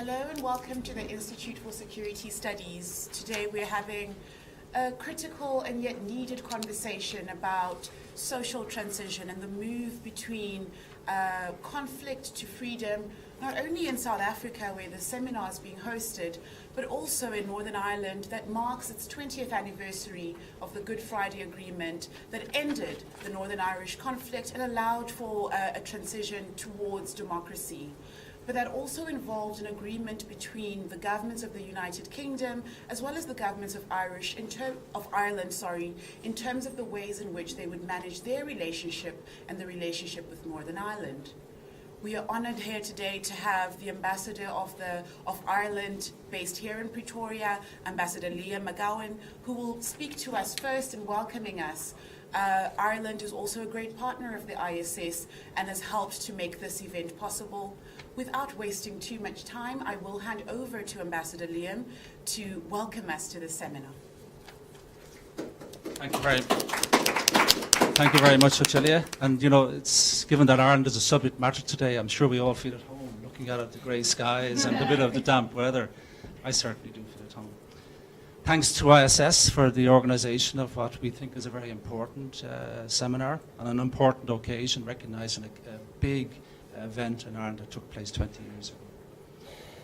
Hello and welcome to the Institute for Security Studies. Today we're having a critical and yet needed conversation about social transition and the move between conflict to freedom, not only in South Africa where the seminar is being hosted, but also in Northern Ireland that marks its 20th anniversary of the Good Friday Agreement that ended the Northern Irish conflict and allowed for a transition towards democracy. But that also involved an agreement between the governments of the United Kingdom as well as the governments of Ireland, in terms of the ways in which they would manage their relationship and the relationship with Northern Ireland. We are honoured here today to have the ambassador of Ireland based here in Pretoria, Ambassador Liam McGowan, who will speak to us first in welcoming us. Ireland is also a great partner of the ISS and has helped to make this event possible. Without wasting too much time, I will hand over to Ambassador Liam to welcome us to the seminar. Thank you very much, Ocelia. And you know, it's given that Ireland is a subject matter today, I'm sure we all feel at home looking out at the grey skies and a bit of the damp weather. I certainly do feel at home. Thanks to ISS for the organisation of what we think is a very important seminar on an important occasion, recognising a big event in Ireland that took place 20 years ago.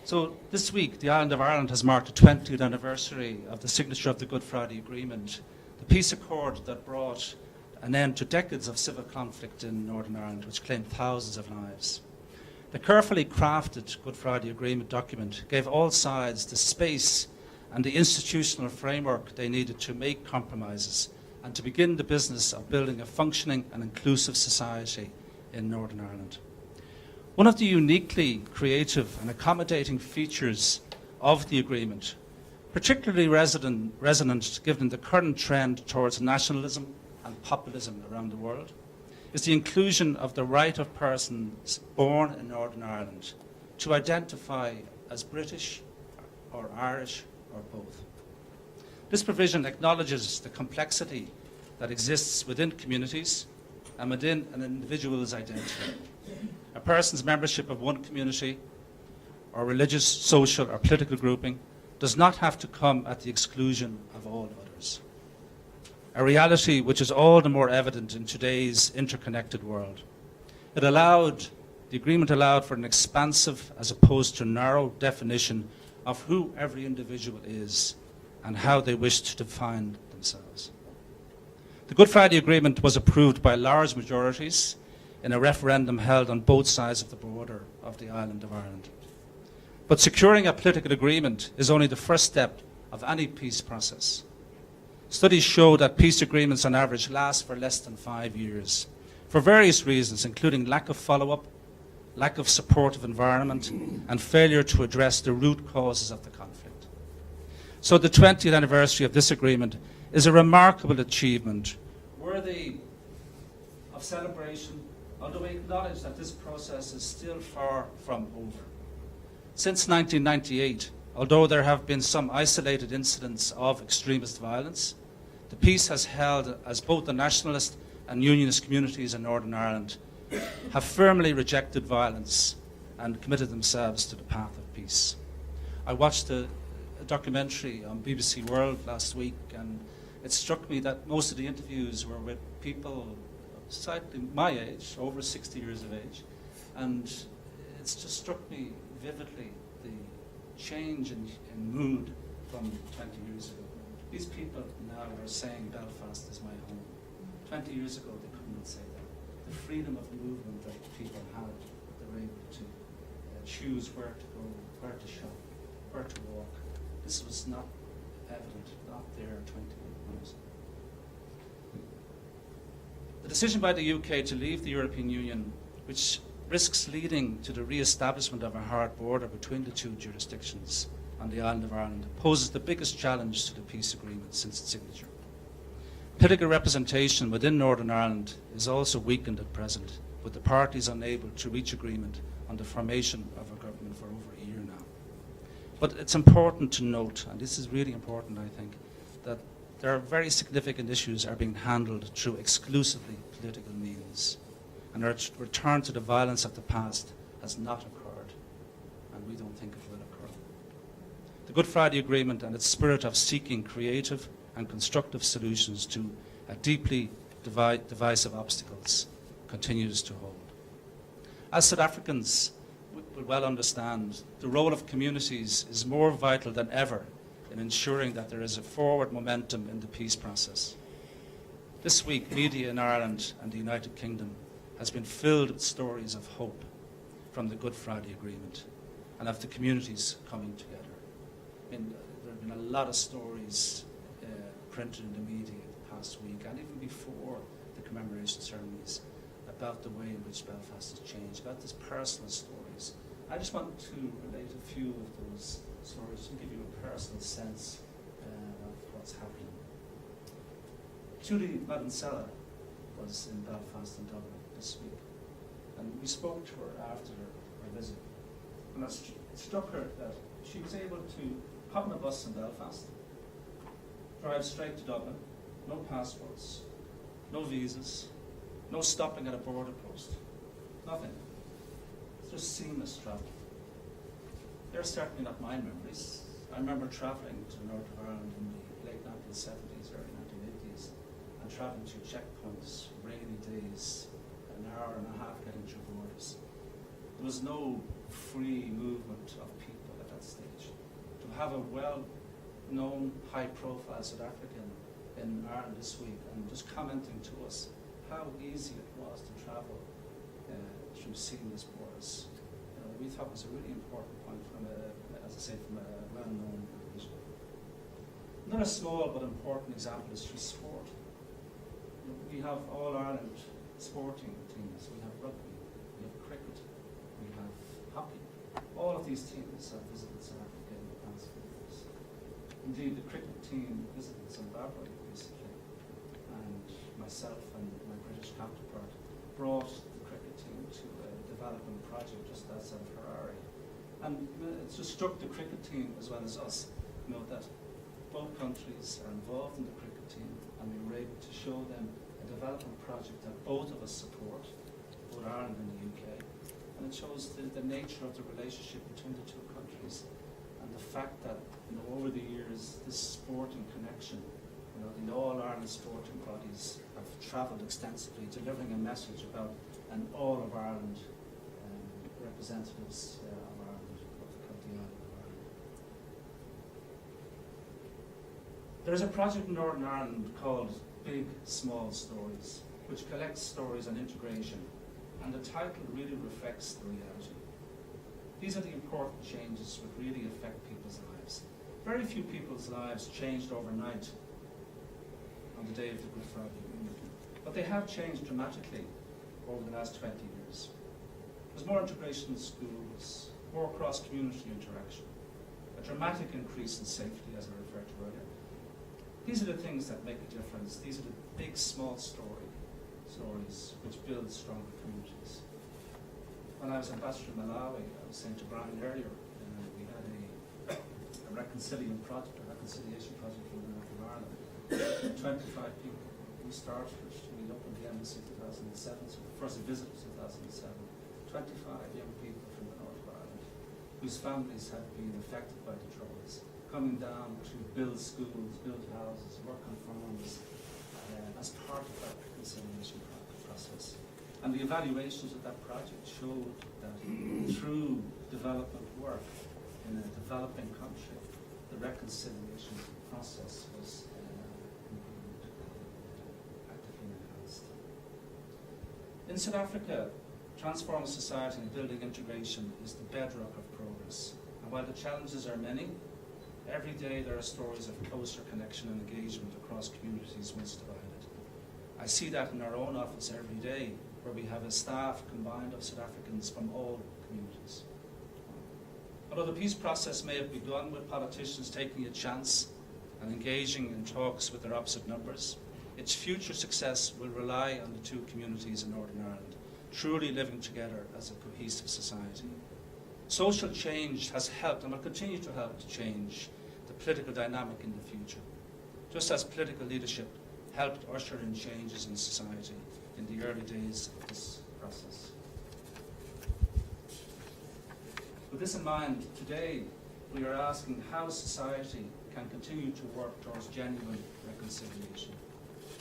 So this week, the island of Ireland has marked the 20th anniversary of the signature of the Good Friday Agreement, the peace accord that brought an end to decades of civil conflict in Northern Ireland, which claimed thousands of lives. The carefully crafted Good Friday Agreement document gave all sides the space and the institutional framework they needed to make compromises and to begin the business of building a functioning and inclusive society in Northern Ireland. One of the uniquely creative and accommodating features of the agreement, particularly resonant given the current trend towards nationalism and populism around the world, is the inclusion of the right of persons born in Northern Ireland to identify as British or Irish or both. This provision acknowledges the complexity that exists within communities and within an individual's identity. A person's membership of one community or religious, social or political grouping does not have to come at the exclusion of all others. A reality which is all the more evident in today's interconnected world. The agreement allowed for an expansive as opposed to narrow definition of who every individual is and how they wish to define themselves. The Good Friday Agreement was approved by large majorities in a referendum held on both sides of the border of the island of Ireland. But securing a political agreement is only the first step of any peace process. Studies show that peace agreements on average last for less than 5 years, for various reasons, including lack of follow-up, lack of supportive environment, and failure to address the root causes of the conflict. So the 20th anniversary of this agreement is a remarkable achievement, worthy of celebration, although we acknowledge that this process is still far from over. Since 1998, although there have been some isolated incidents of extremist violence, the peace has held as both the nationalist and unionist communities in Northern Ireland have firmly rejected violence and committed themselves to the path of peace. I watched a documentary on BBC World last week, and it struck me that most of the interviews were with people slightly my age, over 60 years of age, and it's just struck me vividly the change in mood from 20 years ago. These people now are saying Belfast is my home. 20 years ago they couldn't say that. The freedom of movement that people had, they were able to choose where to go, where to shop, where to walk. This was not evident, not there 20 years ago. The decision by the UK to leave the European Union, which risks leading to the re-establishment of a hard border between the two jurisdictions on the island of Ireland, poses the biggest challenge to the peace agreement since its signature. Political representation within Northern Ireland is also weakened at present, with the parties unable to reach agreement on the formation of a government for over a year now. But it's important to note, and this is really important I think, that there are very significant issues are being handled through exclusively political means, and our return to the violence of the past has not occurred, and we don't think it will occur. The Good Friday Agreement and its spirit of seeking creative and constructive solutions to a deeply divisive obstacles continues to hold. As South Africans will well understand, the role of communities is more vital than ever in ensuring that there is a forward momentum in the peace process. This week, media in Ireland and the United Kingdom has been filled with stories of hope from the Good Friday Agreement and of the communities coming together. There have been a lot of stories printed in the media the past week and even before the commemoration ceremonies about the way in which Belfast has changed, about these personal stories. I just want to relate a few of those stories to give you a personal sense of what's happening. Judy Madansella was in Belfast and Dublin this week, and we spoke to her after her visit. And it struck her that she was able to hop on a bus in Belfast, drive straight to Dublin, no passports, no visas, no stopping at a border post, nothing. It's just seamless travel. They're certainly not my memories. I remember travelling to the north of Ireland in the late 1970s, early 1980s, and travelling through checkpoints, rainy days, an hour and a half getting through borders. There was no free movement of people at that stage. To have a well-known, high-profile South African in Ireland this week and just commenting to us how easy it was to travel through seamless borders, we thought was a really important point from a well-known region. Another small but important example is through sport. We have All Ireland sporting teams. We have rugby, we have cricket, we have hockey. All of these teams have visited South Africa in the past few years. Indeed, the cricket team visited Zimbabwe recently, and myself and my British counterpart brought the cricket team to a development project just outside of Harare. And it just struck the cricket team as well as us, that both countries are involved in the cricket team, and we were able to show them a development project that both of us support, both Ireland and the UK. And it shows the nature of the relationship between the two countries and the fact that over the years this sporting connection, the All Ireland sporting bodies have travelled extensively, delivering a message about an all of Ireland representatives of Ireland, of the island of Ireland. There is a project in Northern Ireland called Big Small Stories, which collects stories on integration, and the title really reflects the reality. These are the important changes which really affect people's lives. Very few people's lives changed overnight on the day of the Good Friday Agreement, but they have changed dramatically over the last 20 years. There's more integration in schools, more cross-community interaction, a dramatic increase in safety, as I referred to earlier. These are the things that make a difference. These are the big, small stories which build stronger communities. When I was ambassador in Malawi, I was saying to Brian earlier, we had a reconciliation project in the north of Ireland. 25 people. We started it, we opened the embassy in 2007, so the first visit was 2007. 25 young people from the north of Ireland whose families had been affected by the Troubles, coming down to build schools, build houses, work on farms, as part of that reconciliation process. And the evaluations of that project showed that through development work in a developing country, the reconciliation process was improved, actively enhanced. In South Africa, transforming society and building integration is the bedrock of progress. And while the challenges are many, every day there are stories of closer connection and engagement across communities once divided. I see that in our own office every day, where we have a staff combined of South Africans from all communities. Although the peace process may have begun with politicians taking a chance and engaging in talks with their opposite numbers, its future success will rely on the two communities in Northern Ireland truly living together as a cohesive society. Social change has helped and will continue to help to change the political dynamic in the future, just as political leadership helped usher in changes in society in the early days of this process. With this in mind, today we are asking how society can continue to work towards genuine reconciliation.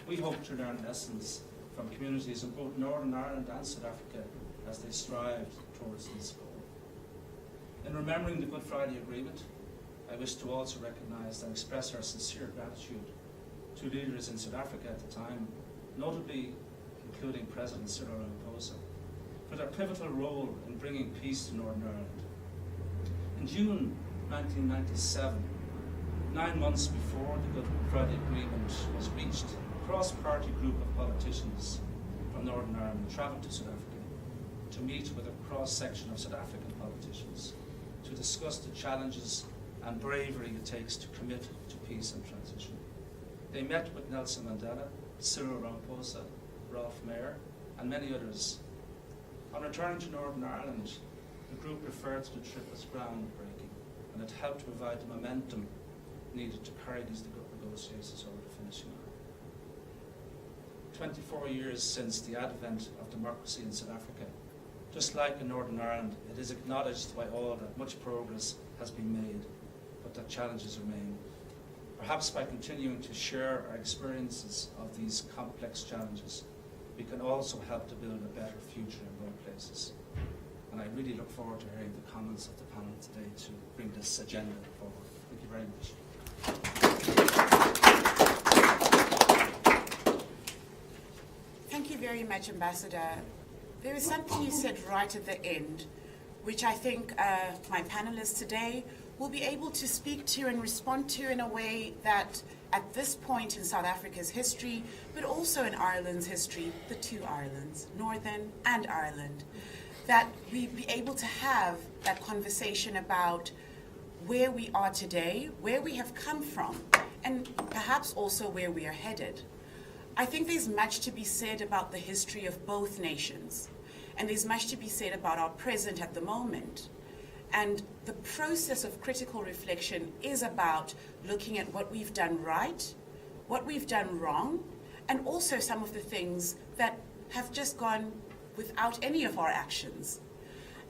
We hope to learn lessons from communities in both Northern Ireland and South Africa as they strive towards this goal. In remembering the Good Friday Agreement, I wish to also recognise and express our sincere gratitude to leaders in South Africa at the time, notably including President Cyril Ramaphosa, for their pivotal role in bringing peace to Northern Ireland. In June 1997, 9 months before the Good Friday Agreement was reached, a cross-party group of politicians from Northern Ireland travelled to South Africa to meet with a cross-section of South African politicians to discuss the challenges and bravery it takes to commit to peace and transition. They met with Nelson Mandela, Cyril Ramaphosa, Ralph Mayer, and many others. On returning to Northern Ireland, the group referred to the trip as groundbreaking, and it helped to provide the momentum needed to carry these negotiations over the finishing line. 24 years since the advent of democracy in South Africa, just like in Northern Ireland, it is acknowledged by all that much progress has been made, but that challenges remain. Perhaps by continuing to share our experiences of these complex challenges, we can also help to build a better future in both places. And I really look forward to hearing the comments of the panel today to bring this agenda forward. Thank you very much. Thank you very much, Ambassador. There is something you said right at the end, which I think my panelists today will be able to speak to and respond to in a way that at this point in South Africa's history, but also in Ireland's history, the two Irelands, Northern and Ireland, that we be able to have that conversation about where we are today, where we have come from, and perhaps also where we are headed. I think there's much to be said about the history of both nations, and there's much to be said about our present at the moment. And the process of critical reflection is about looking at what we've done right, what we've done wrong, and also some of the things that have just gone without any of our actions.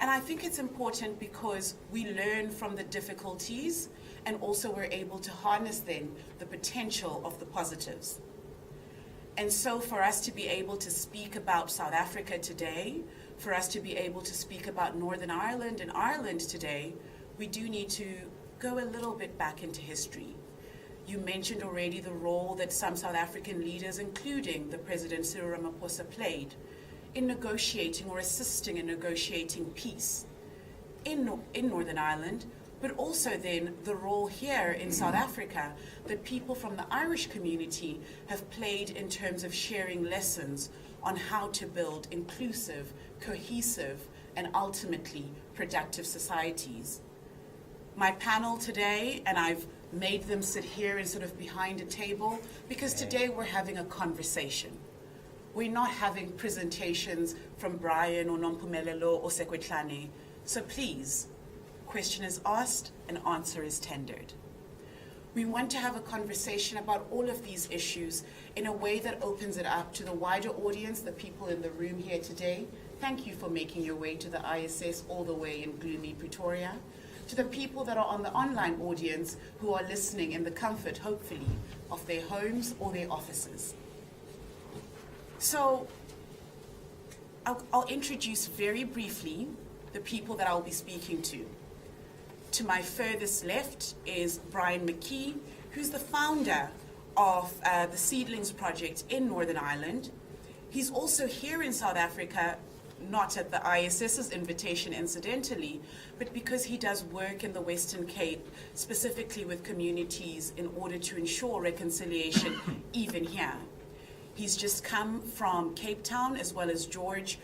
And I think it's important because we learn from the difficulties, and also we're able to harness then the potential of the positives. And so for us to be able to speak about South Africa today, for us to be able to speak about Northern Ireland and Ireland today, we do need to go a little bit back into history. You mentioned already the role that some South African leaders, including the President Cyril Ramaphosa, played in negotiating or assisting in negotiating peace in Northern Ireland, but also then the role here in South Africa that people from the Irish community have played in terms of sharing lessons on how to build inclusive, cohesive, and ultimately productive societies. My panel today, and I've made them sit here and sort of behind a table, because today we're having a conversation. We're not having presentations from Brian or Nompumelelo or Sekwetlane. So please, question is asked and answer is tendered. We want to have a conversation about all of these issues in a way that opens it up to the wider audience, the people in the room here today. Thank you for making your way to the ISS all the way in gloomy Pretoria. To the people that are on the online audience who are listening in the comfort, hopefully, of their homes or their offices. So I'll introduce very briefly the people that I'll be speaking to. To my furthest left is Brian Mckee, who's the founder of the Seedlings Project in Northern Ireland. He's also here in South Africa, not at the ISS's invitation incidentally, but because he does work in the Western Cape, specifically with communities in order to ensure reconciliation even here. He's just come from Cape Town as well as George,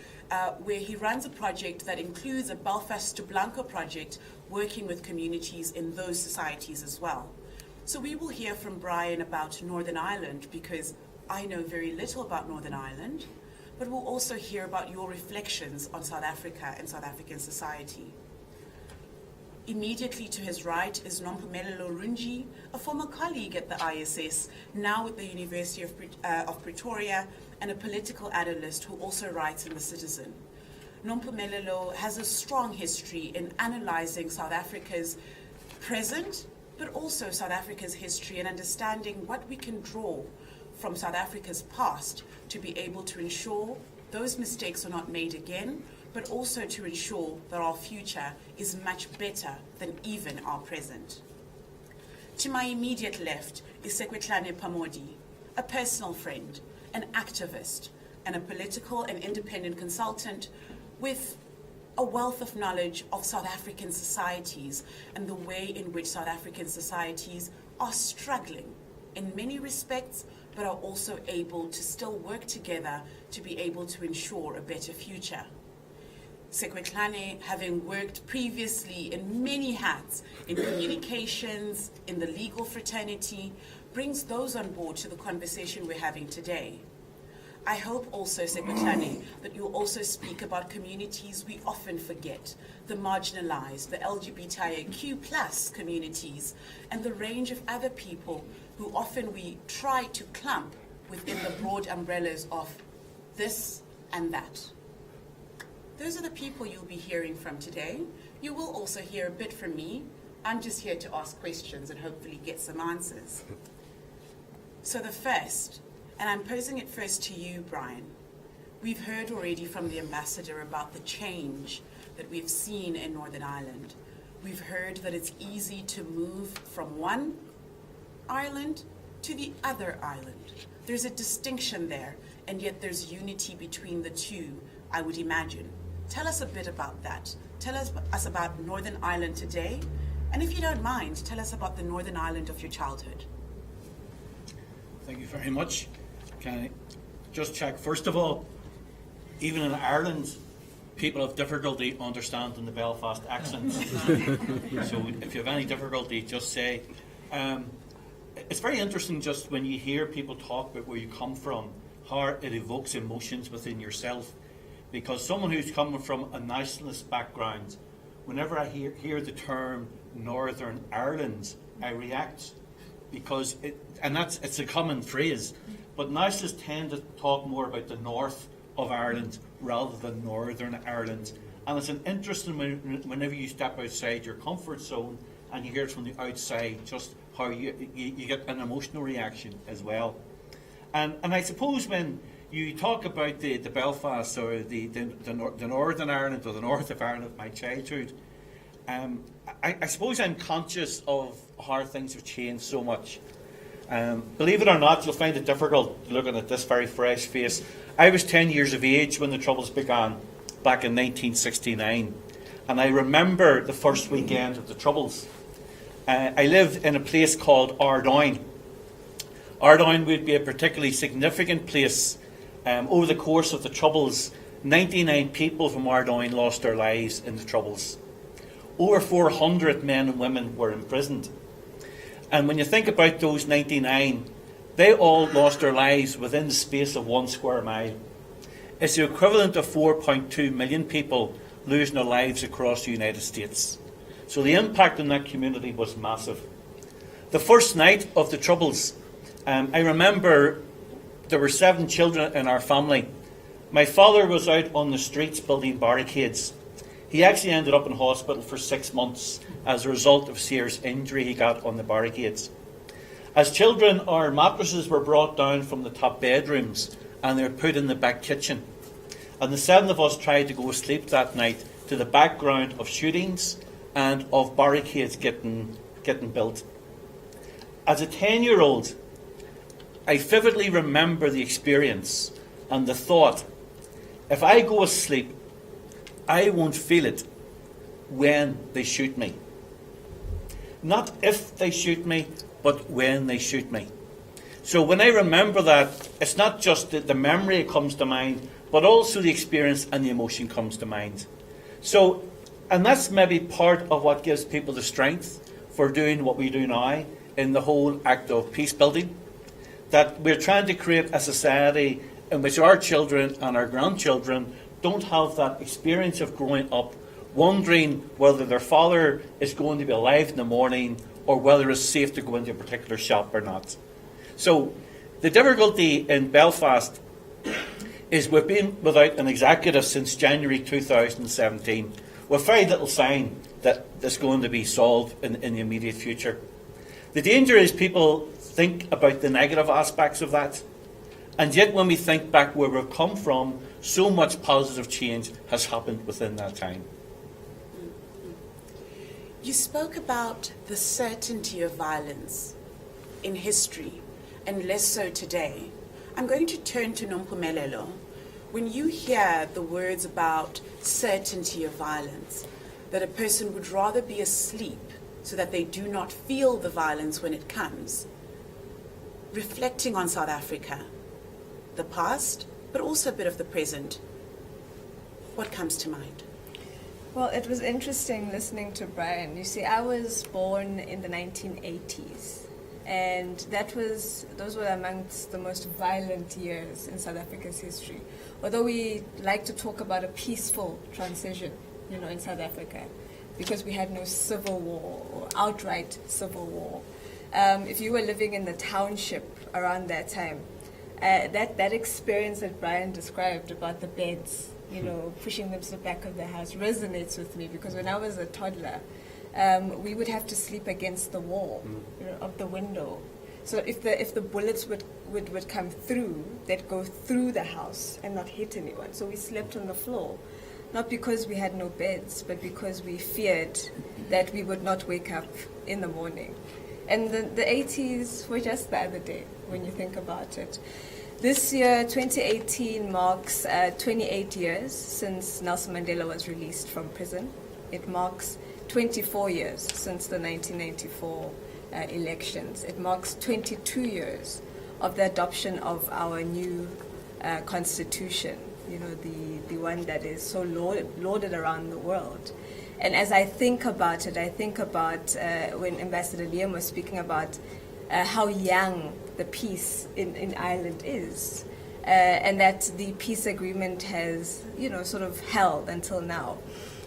where he runs a project that includes a Belfast to Blanco project, working with communities in those societies as well. So we will hear from Brian about Northern Ireland, because I know very little about Northern Ireland, but we'll also hear about your reflections on South Africa and South African society. Immediately to his right is Nompumelelo Runji, a former colleague at the ISS, now at the University of Pretoria, and a political analyst who also writes in The Citizen. Nompumelelo has a strong history in analyzing South Africa's present, but also South Africa's history and understanding what we can draw from South Africa's past to be able to ensure those mistakes are not made again, but also to ensure that our future is much better than even our present. To my immediate left is Sekwetlane Pamodi, a personal friend, an activist, and a political and independent consultant with a wealth of knowledge of South African societies and the way in which South African societies are struggling in many respects, but are also able to still work together to be able to ensure a better future. Sekwetlane, having worked previously in many hats in communications, in the legal fraternity, brings those on board to the conversation we're having today. I hope also, Sekwetlane, that you'll also speak about communities we often forget, the marginalized, the LGBTIQ+ communities, and the range of other people who often we try to clump within the broad umbrellas of this and that. Those are the people you'll be hearing from today. You will also hear a bit from me. I'm just here to ask questions and hopefully get some answers. So the first, and I'm posing it first to you, Brian. We've heard already from the ambassador about the change that we've seen in Northern Ireland. We've heard that it's easy to move from one island to the other island. There's a distinction there, and yet there's unity between the two, I would imagine. Tell us a bit about that. Tell us about Northern Ireland today, and if you don't mind, tell us about the Northern Ireland of your childhood. Thank you very much. Can I just check, first of all, even in Ireland, people have difficulty understanding the Belfast accent. So if you have any difficulty, just say. It's very interesting just when you hear people talk about where you come from, how it evokes emotions within yourself. Because someone who's coming from a nationalist background, whenever I hear the term Northern Ireland, I react. Because it's a common phrase, but nationalists tend to talk more about the north of Ireland rather than Northern Ireland. And it's an interesting whenever you step outside your comfort zone and you hear it from the outside, just how you get an emotional reaction as well. And I suppose when you talk about the Belfast or the Northern Ireland or the north of Ireland of my childhood, I suppose I'm conscious of how things have changed so much. Believe it or not, you'll find it difficult looking at this very fresh face. I was 10 years of age when the Troubles began, back in 1969. And I remember the first weekend of the Troubles. I lived in a place called Ardoyne. Ardoyne would be a particularly significant place. Over the course of the Troubles, 99 people from Ardoyne lost their lives in the Troubles. Over 400 men and women were imprisoned. And when you think about those 99, they all lost their lives within the space of 1 square mile. It's the equivalent of 4.2 million people losing their lives across the United States. So the impact on that community was massive. The first night of the Troubles, I remember there were 7 children in our family. My father was out on the streets building barricades. He actually ended up in hospital for 6 months as a result of serious injury he got on the barricades. As children, our mattresses were brought down from the top bedrooms and they were put in the back kitchen. And the 7 of us tried to go to sleep that night to the background of shootings and of barricades getting built. As a 10-year-old, I vividly remember the experience and the thought, if I go asleep, I won't feel it when they shoot me. Not if they shoot me, but when they shoot me. So when I remember that, it's not just the memory that comes to mind, but also the experience and the emotion comes to mind. So, and that's maybe part of what gives people the strength for doing what we do now in the whole act of peace building. That we're trying to create a society in which our children and our grandchildren don't have that experience of growing up wondering whether their father is going to be alive in the morning or whether it's safe to go into a particular shop or not. So the difficulty in Belfast is we've been without an executive since January 2017 with very little sign that's going to be solved in the immediate future. The danger is people think about the negative aspects of that, and yet when we think back where we've come from, so much positive change has happened within that time. You spoke about the certainty of violence in history, and less so today. I'm going to turn to Nompumelelo. When you hear the words about certainty of violence, that a person would rather be asleep so that they do not feel the violence when it comes, reflecting on South Africa, the past, but also a bit of the present, what comes to mind? Well, it was interesting listening to Brian. You see, I was born in the 1980s, and those were amongst the most violent years in South Africa's history. Although we like to talk about a peaceful transition, in South Africa, because we had no civil war or outright civil war. If you were living in the township around that time, that experience that Brian described about the beds, pushing them to the back of the house resonates with me, because when I was a toddler, we would have to sleep against the wall of the window. So if the bullets would come through, they'd go through the house and not hit anyone. So we slept on the floor, not because we had no beds, but because we feared that we would not wake up in the morning. And the 80s were just the other day when you think about it. This year, 2018, marks 28 years since Nelson Mandela was released from prison. It marks 24 years since the 1994 elections. It marks 22 years of the adoption of our new constitution, the one that is so lauded around the world. And as I think about it, I think about when Ambassador Liam was speaking about how young the peace in Ireland is, and that the peace agreement has, sort of held until now.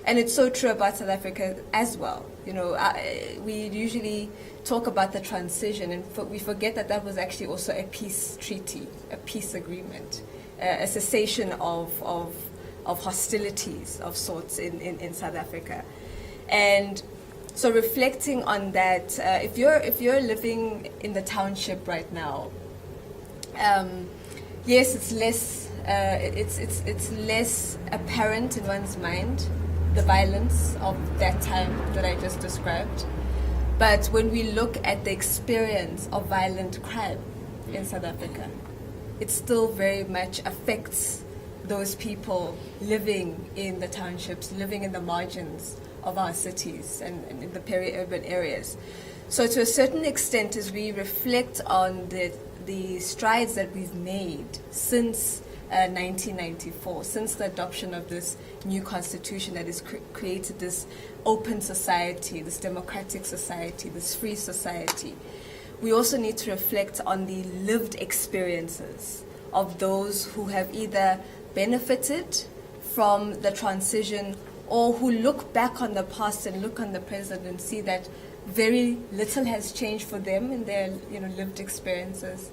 And it's so true about South Africa as well. We usually talk about the transition, and we forget that was actually also a peace treaty, a peace agreement, a cessation of hostilities of sorts in South Africa. And so reflecting on that, if you're living in the township right now, yes, it's less it's less apparent in one's mind, the violence of that time that I just described. But when we look at the experience of violent crime in South Africa, it still very much affects those people living in the townships, living in the margins of our cities and in the peri-urban areas. So to a certain extent, as we reflect on the strides that we've made since 1994, since the adoption of this new constitution that has created this open society, this democratic society, this free society, we also need to reflect on the lived experiences of those who have either benefited from the transition or who look back on the past and look on the present and see that very little has changed for them in their lived experiences.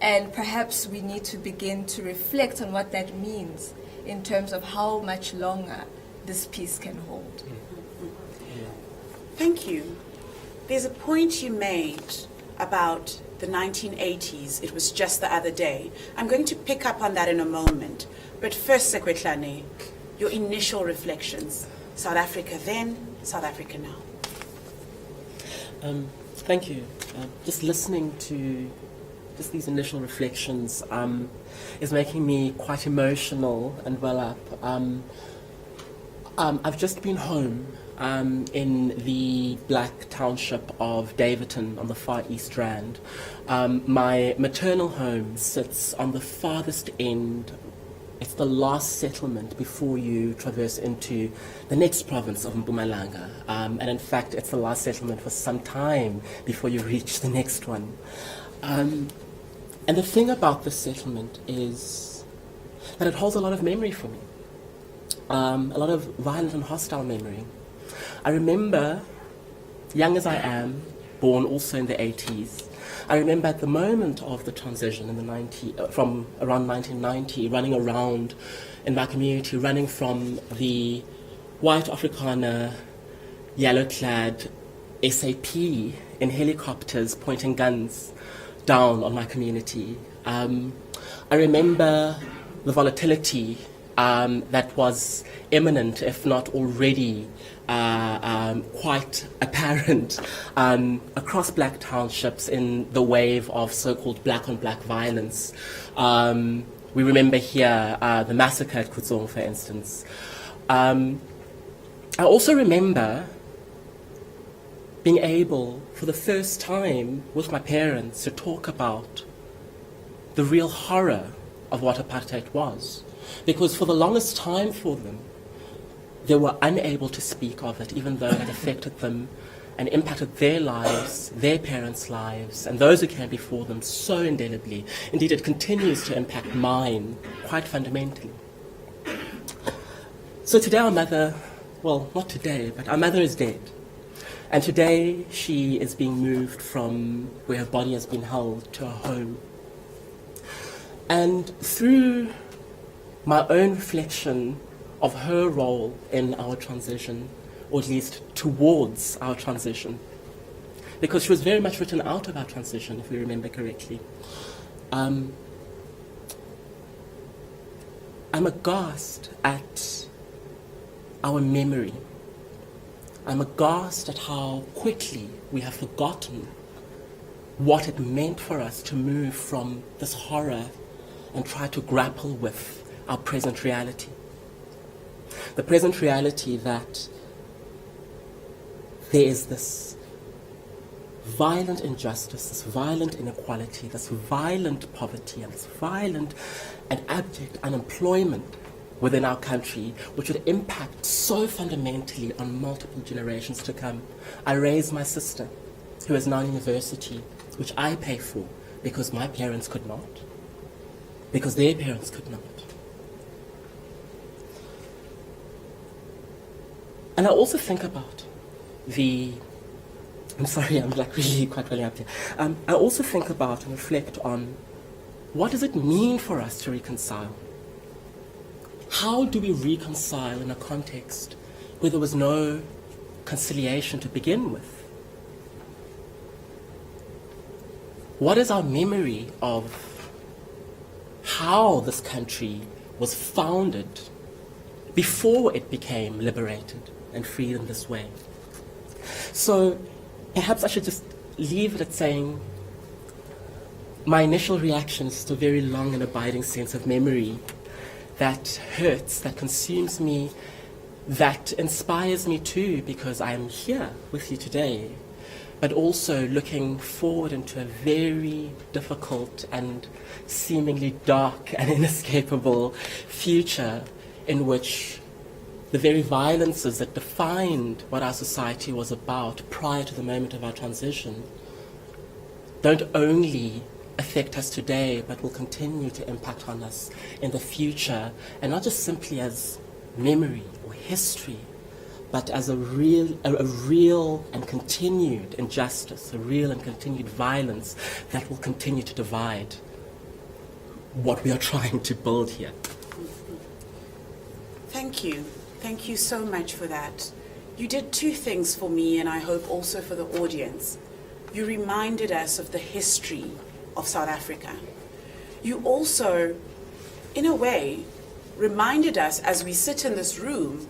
And perhaps we need to begin to reflect on what that means in terms of how much longer this peace can hold. Thank you. There's a point you made about the 1980s. It was just the other day. I'm going to pick up on that in a moment. But first, Sekwetlane, your initial reflections. South Africa then, South Africa now. Thank you. Just listening to just these initial reflections is making me quite emotional and well up. I've just been home in the black township of Daverton on the far east rand. My maternal home sits on the farthest end. It's the last settlement before you traverse into the next province of Mpumalanga. And in fact, it's the last settlement for some time before you reach the next one. And the thing about this settlement is that it holds a lot of memory for me. A lot of violent and hostile memory. I remember, young as I am, born also in the 80s, I remember at the moment of the transition in the from around 1990, running around in my community, running from the white Afrikaner yellow-clad SAP in helicopters pointing guns down on my community. I remember the volatility that was imminent, if not already quite apparent across black townships in the wave of so-called black-on-black violence. We remember here the massacre at Kutzong, for instance. I also remember being able, for the first time with my parents, to talk about the real horror of what apartheid was. Because for the longest time for them, they were unable to speak of it, even though it affected them and impacted their lives, their parents' lives, and those who came before them so indelibly. Indeed, it continues to impact mine quite fundamentally. So today our mother, well, not today, but our mother is dead. And today she is being moved from where her body has been held to her home. And through my own reflection of her role in our transition, or at least towards our transition, because she was very much written out of our transition, if we remember correctly. I'm aghast at our memory. I'm aghast at how quickly we have forgotten what it meant for us to move from this horror and try to grapple with our present reality. The present reality that there is this violent injustice, this violent inequality, this violent poverty, and this violent and abject unemployment within our country, which would impact so fundamentally on multiple generations to come. I raised my sister, who is now in university, which I pay for because my parents could not, because their parents could not. And I also think about I'm sorry, I'm like really quite welling up here. I also think about and reflect on what does it mean for us to reconcile? How do we reconcile in a context where there was no conciliation to begin with? What is our memory of how this country was founded before it became liberated and free in this way? So perhaps I should just leave it at saying my initial reaction is to a very long and abiding sense of memory that hurts, that consumes me, that inspires me too, because I am here with you today, but also looking forward into a very difficult and seemingly dark and inescapable future in which the very violences that defined what our society was about prior to the moment of our transition don't only affect us today, but will continue to impact on us in the future, and not just simply as memory or history, but as a real and continued injustice, a real and continued violence that will continue to divide what we are trying to build here. Thank you. Thank you so much for that. You did two things for me, and I hope also for the audience. You reminded us of the history of South Africa. You also, in a way, reminded us as we sit in this room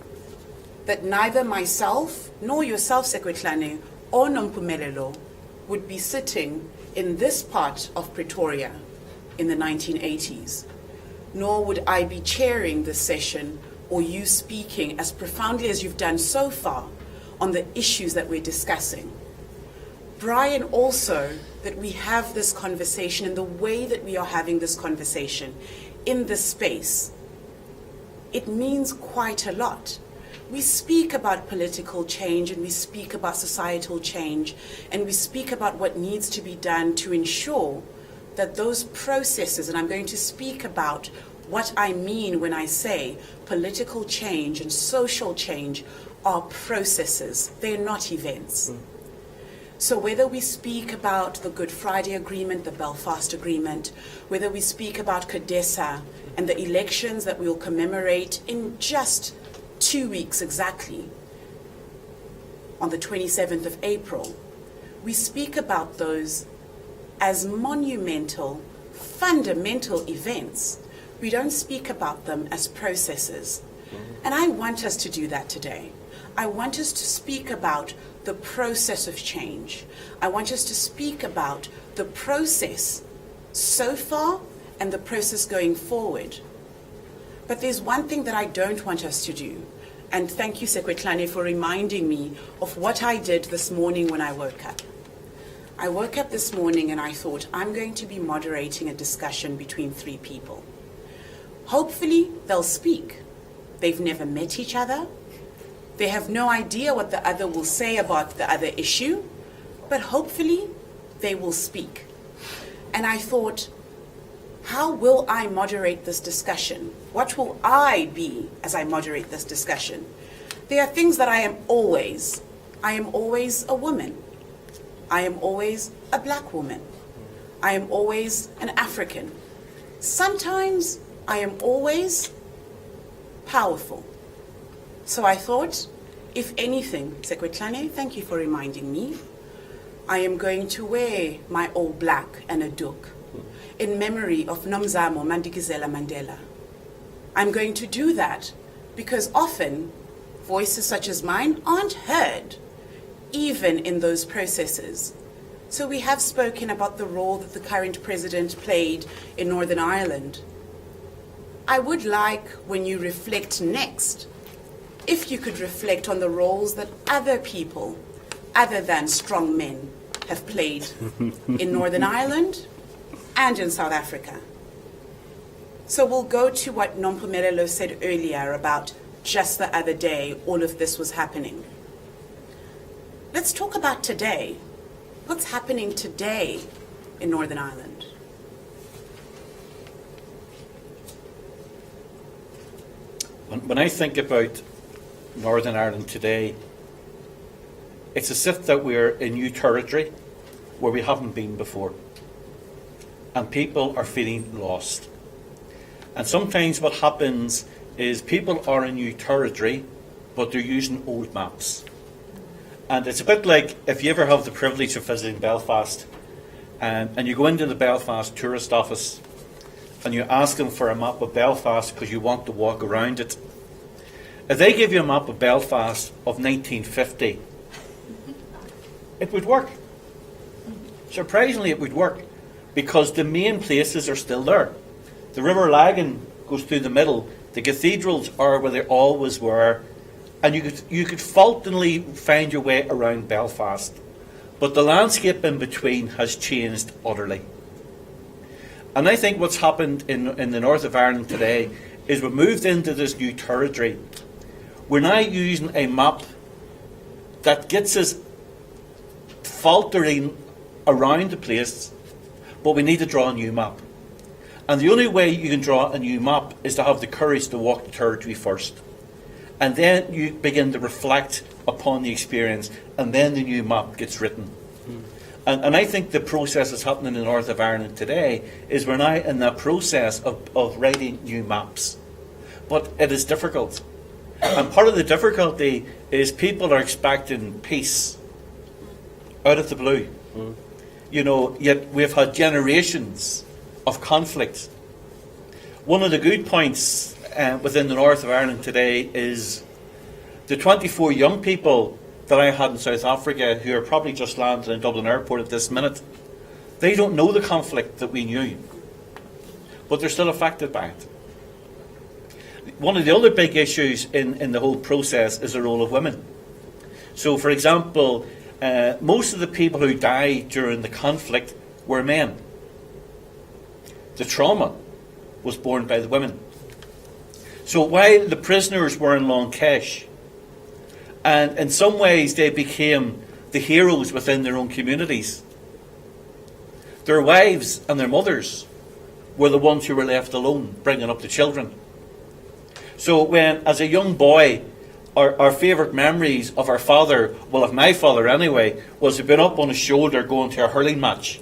that neither myself nor yourself, Sekwetlane, or Nompumelelo would be sitting in this part of Pretoria in the 1980s, nor would I be chairing this session or you speaking as profoundly as you've done so far on the issues that we're discussing. Brian, also, that we have this conversation in the way that we are having this conversation in this space, it means quite a lot. We speak about political change, and we speak about societal change, and we speak about what needs to be done to ensure that those processes, and I'm going to speak about what I mean when I say political change and social change are processes, they're not events. So whether we speak about the Good Friday Agreement, the Belfast Agreement, whether we speak about CODESA and the elections that we will commemorate in just 2 weeks exactly, on the 27th of April, we speak about those as monumental, fundamental events. We don't speak about them as processes. And I want us to do that today. I want us to speak about the process of change. I want us to speak about the process so far and the process going forward. But there's one thing that I don't want us to do. And thank you, Sekwetlane, for reminding me of what I did this morning when I woke up. I woke up this morning and I thought, I'm going to be moderating a discussion between three people. Hopefully, they'll speak. They've never met each other. They have no idea what the other will say about the other issue, but hopefully, they will speak. And I thought, how will I moderate this discussion? What will I be as I moderate this discussion? There are things that I am always. I am always a woman. I am always a black woman. I am always an African. Sometimes I am always powerful. So I thought, if anything, Sekwetlane, thank you for reminding me, I am going to wear my all black and a doek in memory of Nomzamo Mandikizela Mandela. I'm going to do that because often voices such as mine aren't heard, even in those processes. So we have spoken about the role that the current president played in Northern Ireland. I would like, when you reflect next, if you could reflect on the roles that other people, other than strong men, have played in Northern Ireland and in South Africa. So we'll go to what Nompumelelo said earlier about just the other day, all of this was happening. Let's talk about today. What's happening today in Northern Ireland? When I think about Northern Ireland today, it's as if that we're in new territory where we haven't been before. And people are feeling lost. And sometimes what happens is people are in new territory, but they're using old maps. And it's a bit like if you ever have the privilege of visiting Belfast, and you go into the Belfast tourist office and you ask them for a map of Belfast because you want to walk around it. If they give you a map of Belfast of 1950, it would work. Surprisingly, it would work because the main places are still there. The River Lagan goes through the middle. The cathedrals are where they always were. And you could faultily find your way around Belfast. But the landscape in between has changed utterly. And I think what's happened in the north of Ireland today is we've moved into this new territory. We're now using a map that gets us faltering around the place, but we need to draw a new map. And the only way you can draw a new map is to have the courage to walk the territory first. And then you begin to reflect upon the experience, and then the new map gets written. And I think the process that's happening in the north of Ireland today is we're now in that process of writing new maps. But it is difficult. And part of the difficulty is people are expecting peace out of the blue. You know, yet we've had generations of conflict. One of the good points within the north of Ireland today is the 24 young people that I had in South Africa who are probably just landed in Dublin Airport at this minute. They don't know the conflict that we knew, but they're still affected by it. One of the other big issues in the whole process is the role of women. So, for example, most of the people who died during the conflict were men. The trauma was borne by the women. So while the prisoners were in Long Kesh, and in some ways they became the heroes within their own communities, their wives and their mothers were the ones who were left alone bringing up the children. So when, as a young boy, our favourite memories of our father, well, of my father anyway, was to be up on his shoulder going to a hurling match.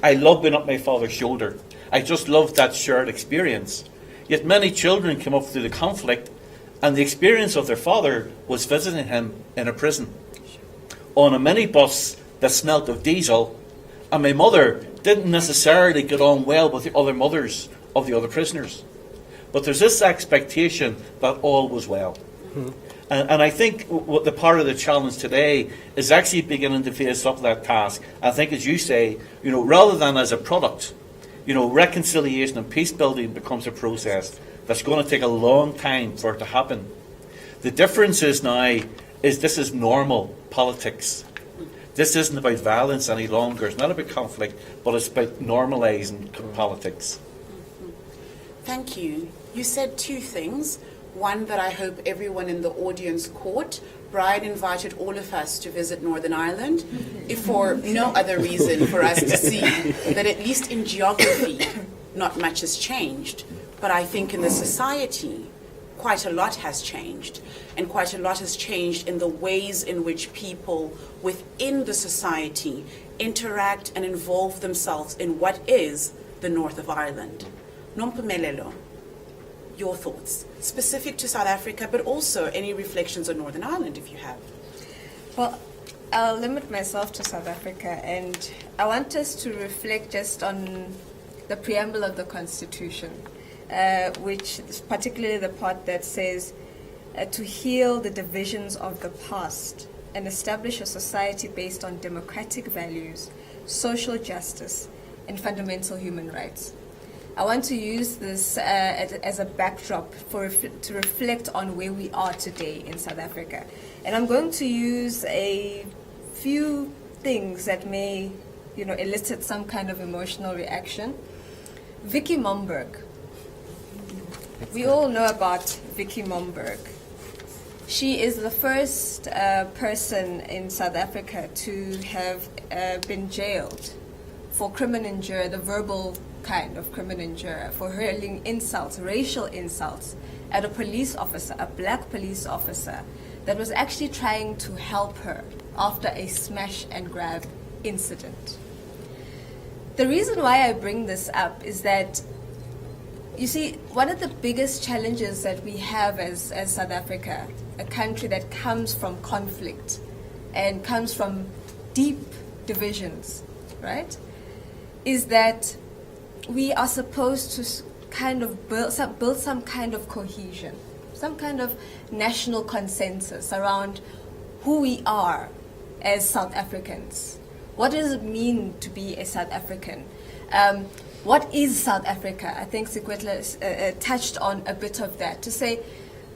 I loved being up my father's shoulder. I just loved that shared experience. Yet many children came up through the conflict, and the experience of their father was visiting him in a prison. on a minibus that smelt of diesel, and my mother didn't necessarily get on well with the other mothers of the other prisoners. But there's this expectation that all was well. And I think what the part of the challenge today is actually beginning to face up to that task. I think, as you say, rather than as a product, reconciliation and peace building becomes a process that's going to take a long time for it to happen. The difference is now this is normal politics. This isn't about violence any longer. It's not about conflict, but it's about normalising politics. Thank you. You said two things. One that I hope everyone in the audience caught. Brian invited all of us to visit Northern Ireland, if for no other reason for us to see that at least in geography, not much has changed. But I think in the society, quite a lot has changed. And quite a lot has changed in the ways in which people within the society interact and involve themselves in what is the north of Ireland. Nompumelelo, your thoughts, specific to South Africa, but also any reflections on Northern Ireland, if you have. Well, I'll limit myself to South Africa, and I want us to reflect just on the preamble of the Constitution, which is particularly the part that says to heal the divisions of the past and establish a society based on democratic values, social justice, and fundamental human rights. I want to use this as a backdrop to reflect on where we are today in South Africa. And I'm going to use a few things that may, elicit some kind of emotional reaction. Vicky Malmberg. We all know about Vicky Malmberg. She is the first person in South Africa to have been jailed for crimen injure, the verbal kind of crimen injure, for hurling insults, racial insults, at a police officer, a black police officer, that was actually trying to help her after a smash and grab incident. The reason why I bring this up is that, you see, one of the biggest challenges that we have as South Africa, a country that comes from conflict and comes from deep divisions, right, is that we are supposed to kind of build some kind of cohesion, some kind of national consensus around who we are as South Africans. What does it mean to be a South African? What is South Africa? I think Sikwetla touched on a bit of that, to say,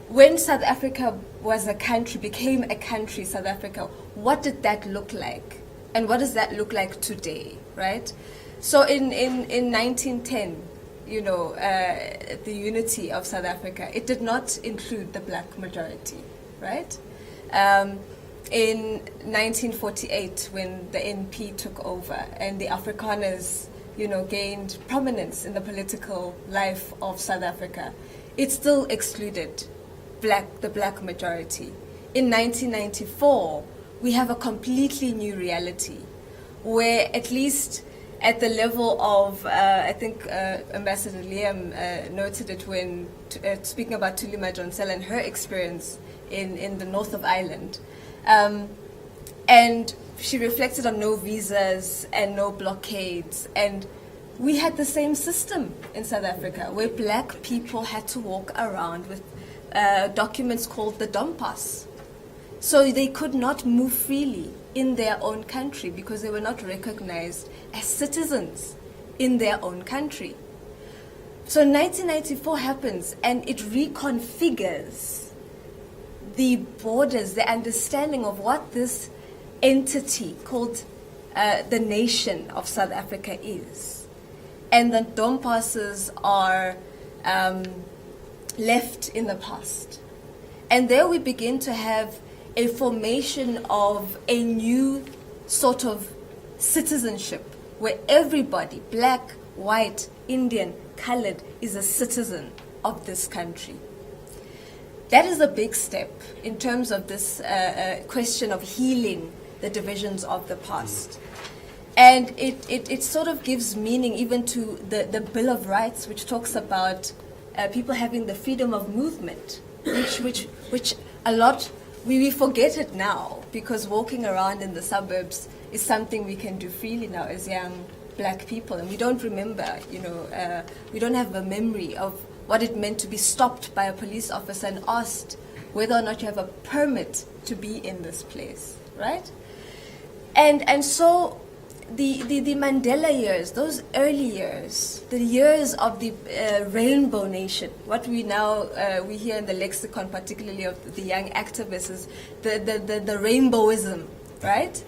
when South Africa was a country, became a country, South Africa, what did that look like? And what does that look like today, right? So in 1910, the unity of South Africa, it did not include the black majority, right? In 1948, when the NP took over and the Afrikaners, gained prominence in the political life of South Africa, it still excluded the black majority. In 1994, we have a completely new reality, where at least at the level of, I think Ambassador Liam noted it when speaking about Thuli Madonsela and her experience in the north of Ireland. And she reflected on no visas and no blockades. And we had the same system in South Africa, where black people had to walk around with documents called the Dom Pass. So they could not move freely in their own country because they were not recognized as citizens in their own country. So 1994 happens, and it reconfigures the borders, the understanding of what this entity called the nation of South Africa is. And the Dom Passes are left in the past. And there we begin to have a formation of a new sort of citizenship, where everybody, black, white, Indian, colored, is a citizen of this country. That is a big step in terms of this question of healing the divisions of the past. And it sort of gives meaning even to the Bill of Rights, which talks about people having the freedom of movement, which a lot we forget it now because walking around in the suburbs is something we can do freely now as young black people, and we don't remember, we don't have a memory of what it meant to be stopped by a police officer and asked whether or not you have a permit to be in this place, right? And so the Mandela years, those early years, the years of the rainbow nation, what we now, we hear in the lexicon, particularly of the young activists, is the rainbowism, right?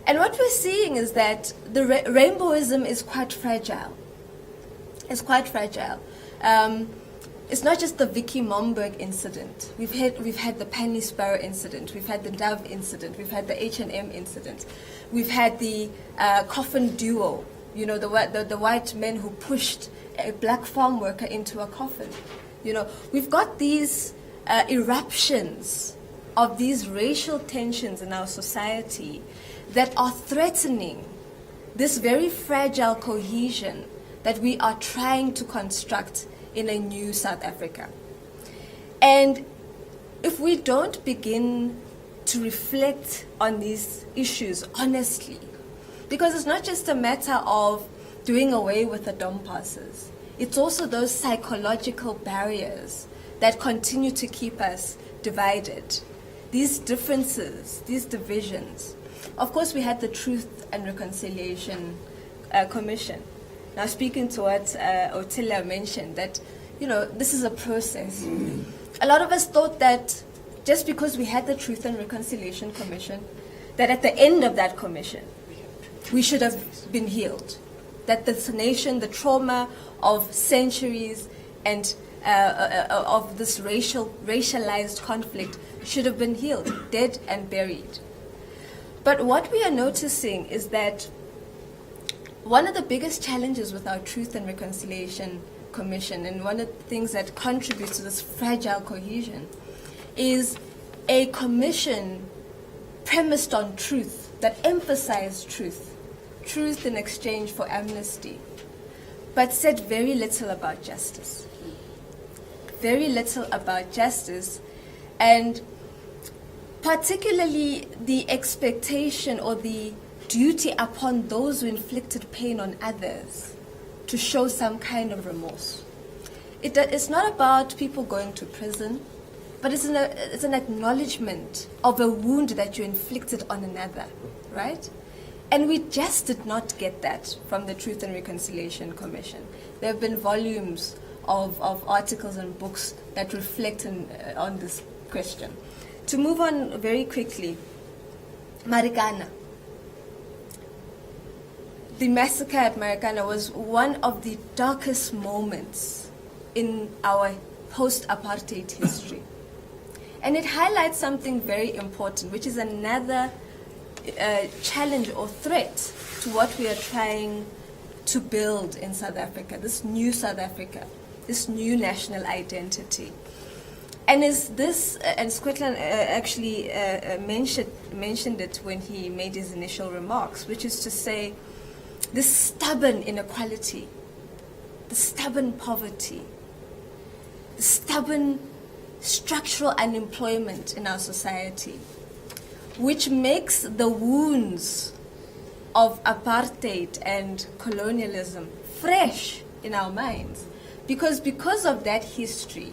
And what we're seeing is that the rainbowism is quite fragile. It's quite fragile. It's not just the Vicky Malmberg incident. We've had the penny sparrow incident. We've had the dove incident. We've had the H&M incident. We've had the coffin duo. The white men who pushed a black farm worker into a coffin. We've got these eruptions of these racial tensions in our society that are threatening this very fragile cohesion that we are trying to construct in a new South Africa. And if we don't begin to reflect on these issues honestly, because it's not just a matter of doing away with the dom passes, it's also those psychological barriers that continue to keep us divided. These differences, these divisions. Of course, we had the Truth and Reconciliation Commission. Now, speaking to what Otila mentioned, that, this is a process. A lot of us thought that just because we had the Truth and Reconciliation Commission, that at the end of that commission, we should have been healed. That this nation, the trauma of centuries and of this racialized conflict should have been healed, dead and buried. But what we are noticing is that one of the biggest challenges with our Truth and Reconciliation Commission, and one of the things that contributes to this fragile cohesion, is a commission premised on truth, that emphasized truth in exchange for amnesty, but said very little about justice. Very little about justice, and particularly the expectation or the duty upon those who inflicted pain on others to show some kind of remorse. It's not about people going to prison, but it's an acknowledgement of a wound that you inflicted on another, right? And we just did not get that from the Truth and Reconciliation Commission. There have been volumes of articles and books that reflect on this question. To move on very quickly, Marikana. The massacre at Marikana was one of the darkest moments in our post-apartheid history. And it highlights something very important, which is another challenge or threat to what we are trying to build in South Africa, this new South Africa, this new national identity. And and Squitland actually mentioned it when he made his initial remarks, which is to say, this stubborn inequality, the stubborn poverty, the stubborn structural unemployment in our society, which makes the wounds of apartheid and colonialism fresh in our minds. Because of that history,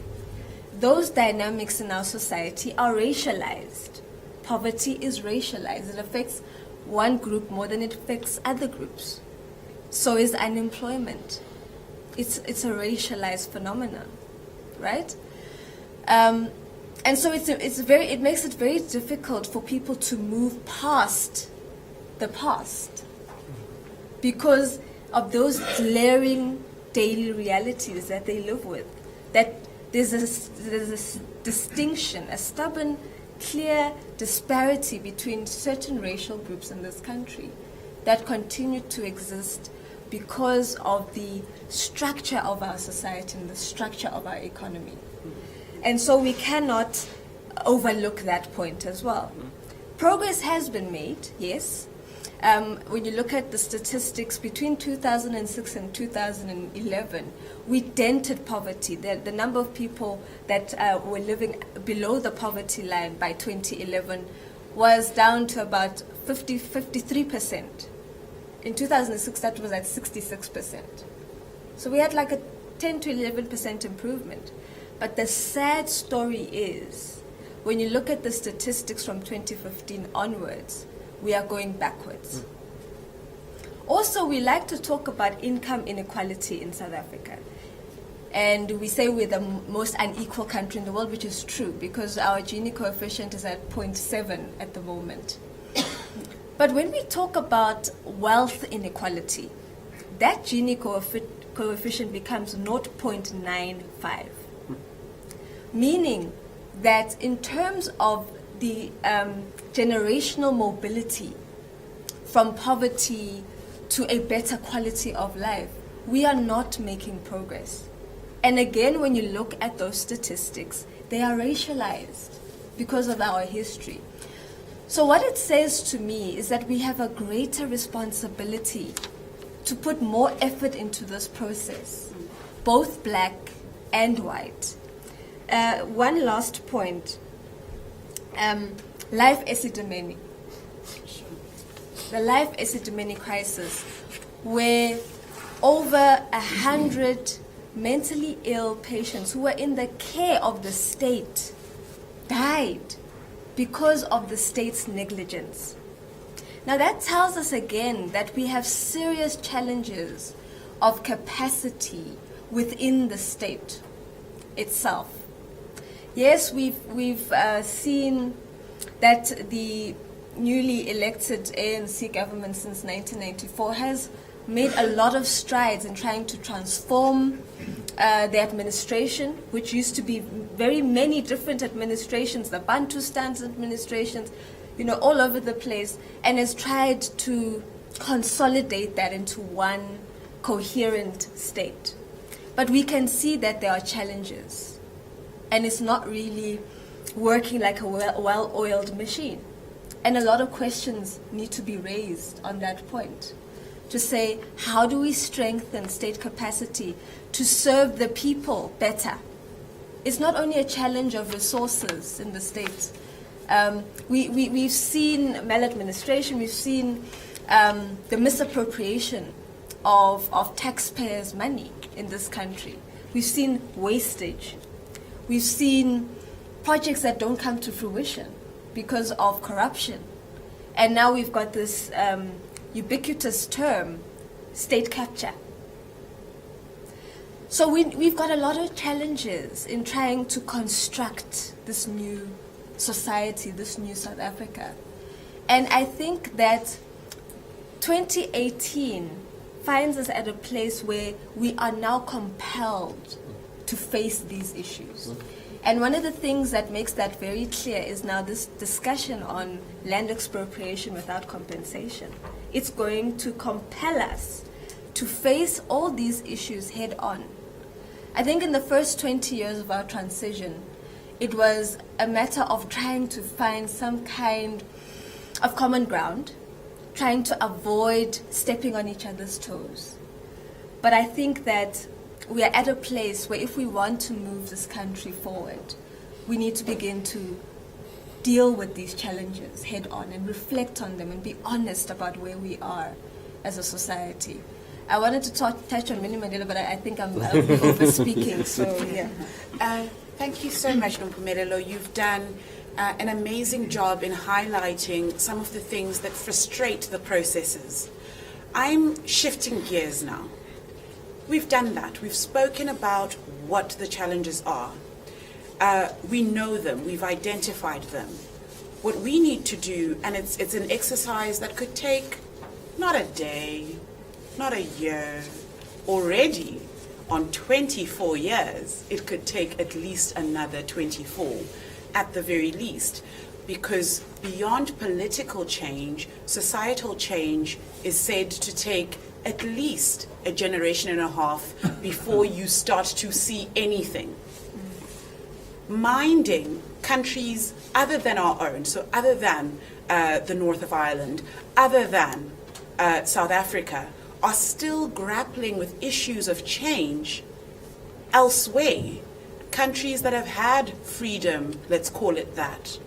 those dynamics in our society are racialized. Poverty is racialized. It affects one group more than it affects other groups. So is unemployment. It's a racialized phenomenon, right? And so it makes it very difficult for people to move past the past because of those glaring daily realities that they live with. That there's a distinction, a stubborn, clear disparity between certain racial groups in this country that continue to exist because of the structure of our society and the structure of our economy. And so we cannot overlook that point as well. Progress has been made, yes. when you look at the statistics between 2006 and 2011, we dented poverty. The number of people that were living below the poverty line by 2011 was down to about 53%. In 2006, that was at 66%. So we had like a 10 to 11% improvement. But the sad story is, when you look at the statistics from 2015 onwards, we are going backwards. Also, we like to talk about income inequality in South Africa. And we say we're the most unequal country in the world, which is true, because our Gini coefficient is at 0.7 at the moment. But when we talk about wealth inequality, that Gini coefficient becomes 0.95, meaning that in terms of the generational mobility from poverty to a better quality of life, we are not making progress. And again, when you look at those statistics, they are racialized because of our history. So what it says to me is that we have a greater responsibility to put more effort into this process, both black and white. One last point, life esidimeni. The life esidimeni crisis, where over 100 mentally ill patients who were in the care of the state died because of the state's negligence. Now that tells us again that we have serious challenges of capacity within the state itself. Yes, we've seen that the newly elected ANC government since 1994 has made a lot of strides in trying to transform the administration, which used to be very many different administrations, the Bantustan administrations, all over the place, and has tried to consolidate that into one coherent state. But we can see that there are challenges, and it's not really working like a well-oiled machine. And a lot of questions need to be raised on that point, to say, how do we strengthen state capacity to serve the people better? It's not only a challenge of resources in the state. We've seen maladministration, we've seen the misappropriation of taxpayers' money in this country. We've seen wastage. We've seen projects that don't come to fruition because of corruption. And now we've got this ubiquitous term, state capture. So we've got a lot of challenges in trying to construct this new society, this new South Africa. And I think that 2018 finds us at a place where we are now compelled to face these issues. And one of the things that makes that very clear is now this discussion on land expropriation without compensation. It's going to compel us to face all these issues head on. I think in the first 20 years of our transition, it was a matter of trying to find some kind of common ground, trying to avoid stepping on each other's toes. But I think that we are at a place where if we want to move this country forward, we need to begin to deal with these challenges head on and reflect on them and be honest about where we are as a society. I wanted to touch on Winnie Mandela, but I think I'm over speaking, so yeah. Thank you so much, Nompumelelo. You've done an amazing job in highlighting some of the things that frustrate the processes. I'm shifting gears now. We've done that. We've spoken about what the challenges are. We know them. We've identified them. What we need to do, and it's an exercise that could take not a day, not a year, already on 24 years, it could take at least another 24 at the very least, because beyond political change, societal change is said to take at least a generation and a half before you start to see anything. Minding countries other than our own, so other than the north of Ireland, other than South Africa, are still grappling with issues of change elsewhere. Countries that have had freedom, let's call it that,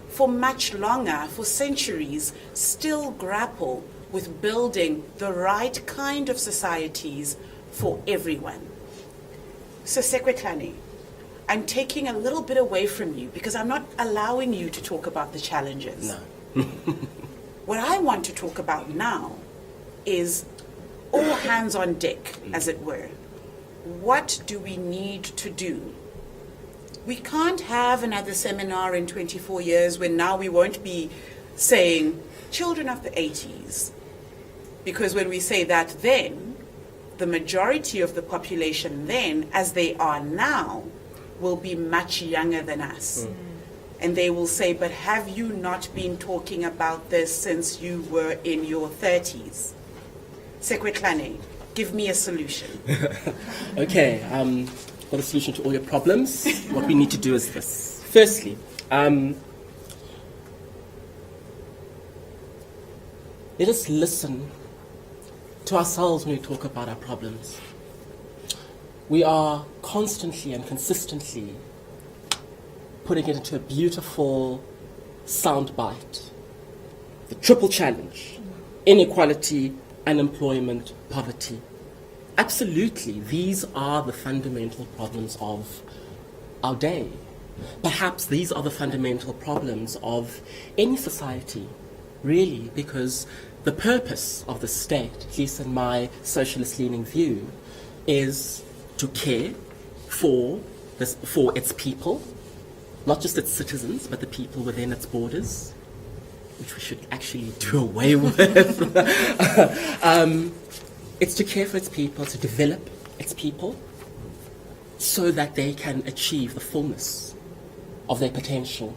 for much longer, for centuries, still grapple with building the right kind of societies for everyone. So Sekwetlane, I'm taking a little bit away from you because I'm not allowing you to talk about the challenges. No. What I want to talk about now is all hands on deck, as it were. What do we need to do? We can't have another seminar in 24 years when now we won't be saying children of the 80s. Because when we say that then, the majority of the population then, as they are now, will be much younger than us. And they will say, but have you not been talking about this since you were in your 30s? Sekwetlane, give me a solution. Okay, got a solution to all your problems. What we need to do is this. Firstly, let us listen to ourselves when we talk about our problems. We are constantly and consistently putting it into a beautiful soundbite. The triple challenge: inequality, unemployment, poverty. Absolutely, these are the fundamental problems of our day. Perhaps these are the fundamental problems of any society, really, because the purpose of the state, at least in my socialist-leaning view, is to care for its people, not just its citizens, but the people within its borders, which we should actually do away with. It's to care for its people, to develop its people, so that they can achieve the fullness of their potential.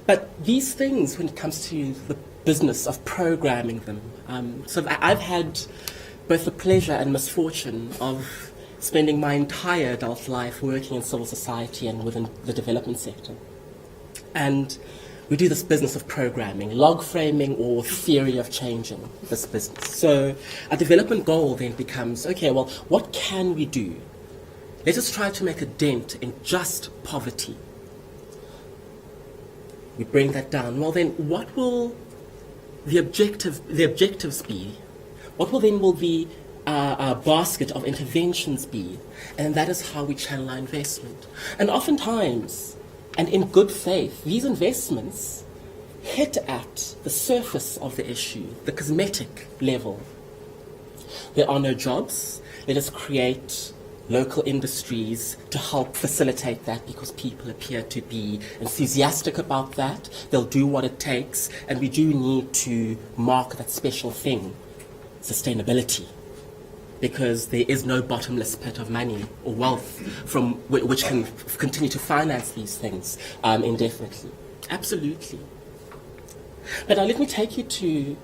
But these things, when it comes to the business of programming them, so I've had both the pleasure and misfortune of spending my entire adult life working in civil society and within the development sector. And we do this business of programming, log framing, or theory of changing this business. So our development goal then becomes, okay, well, what can we do? Let us try to make a dent in just poverty. We bring that down. Well, then, what will the objectives be? What will then the basket of interventions be? And that is how we channel our investment. And oftentimes, and in good faith, these investments hit at the surface of the issue, the cosmetic level. There are no jobs. Let us create local industries to help facilitate that, because people appear to be enthusiastic about that. They'll do what it takes, and we do need to mark that special thing, sustainability, because there is no bottomless pit of money or wealth from which can continue to finance these things indefinitely. Absolutely. But now let me take you to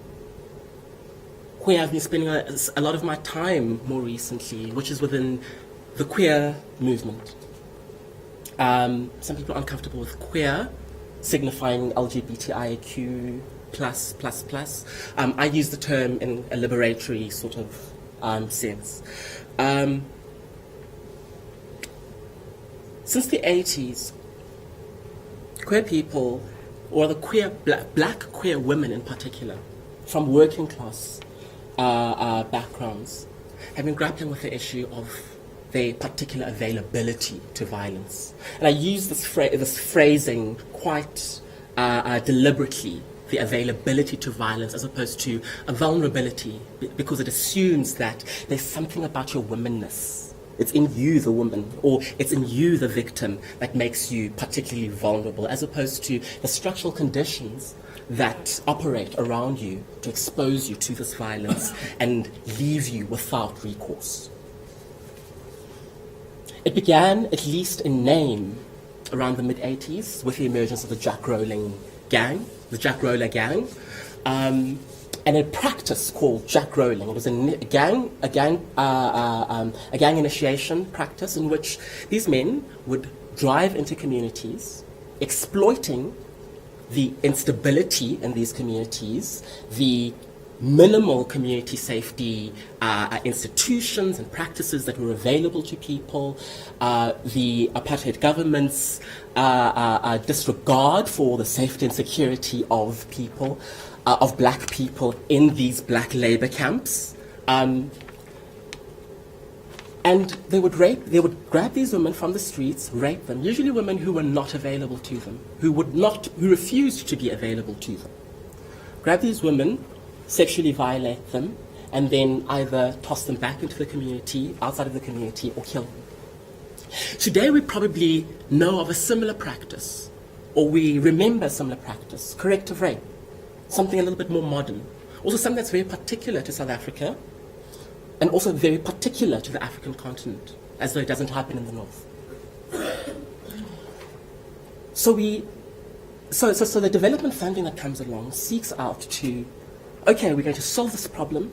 where I've been spending a lot of my time more recently, which is within the queer movement. Some people are uncomfortable with queer, signifying LGBTIQ++. I use the term in a liberatory sort of sense. Since the 80s, queer people, or the queer black queer women in particular, from working class backgrounds, have been grappling with the issue of their particular availability to violence. And I use this phrasing quite deliberately, the availability to violence, as opposed to a vulnerability, because it assumes that there's something about your womanness. It's in you, the woman, or it's in you, the victim, that makes you particularly vulnerable, as opposed to the structural conditions that operate around you to expose you to this violence and leave you without recourse. It began, at least in name, around the mid-80s with the emergence of the Jack Roller gang, and a practice called Jack Rolling. It was a gang initiation practice in which these men would drive into communities, exploiting the instability in these communities, the minimal community safety institutions and practices that were available to people, the apartheid government's disregard for the safety and security of people, of black people in these black labor camps. And they would grab these women from the streets, rape them, usually women who were not available to them, who refused to be available to them. Grab these women, sexually violate them, and then either toss them back into the community, outside of the community, or kill them. Today we probably know of a similar practice, or we remember a similar practice, corrective rape, something a little bit more modern. Also something that's very particular to South Africa, and also very particular to the African continent, as though it doesn't happen in the north. So the development funding that comes along seeks out to, okay, we're going to solve this problem,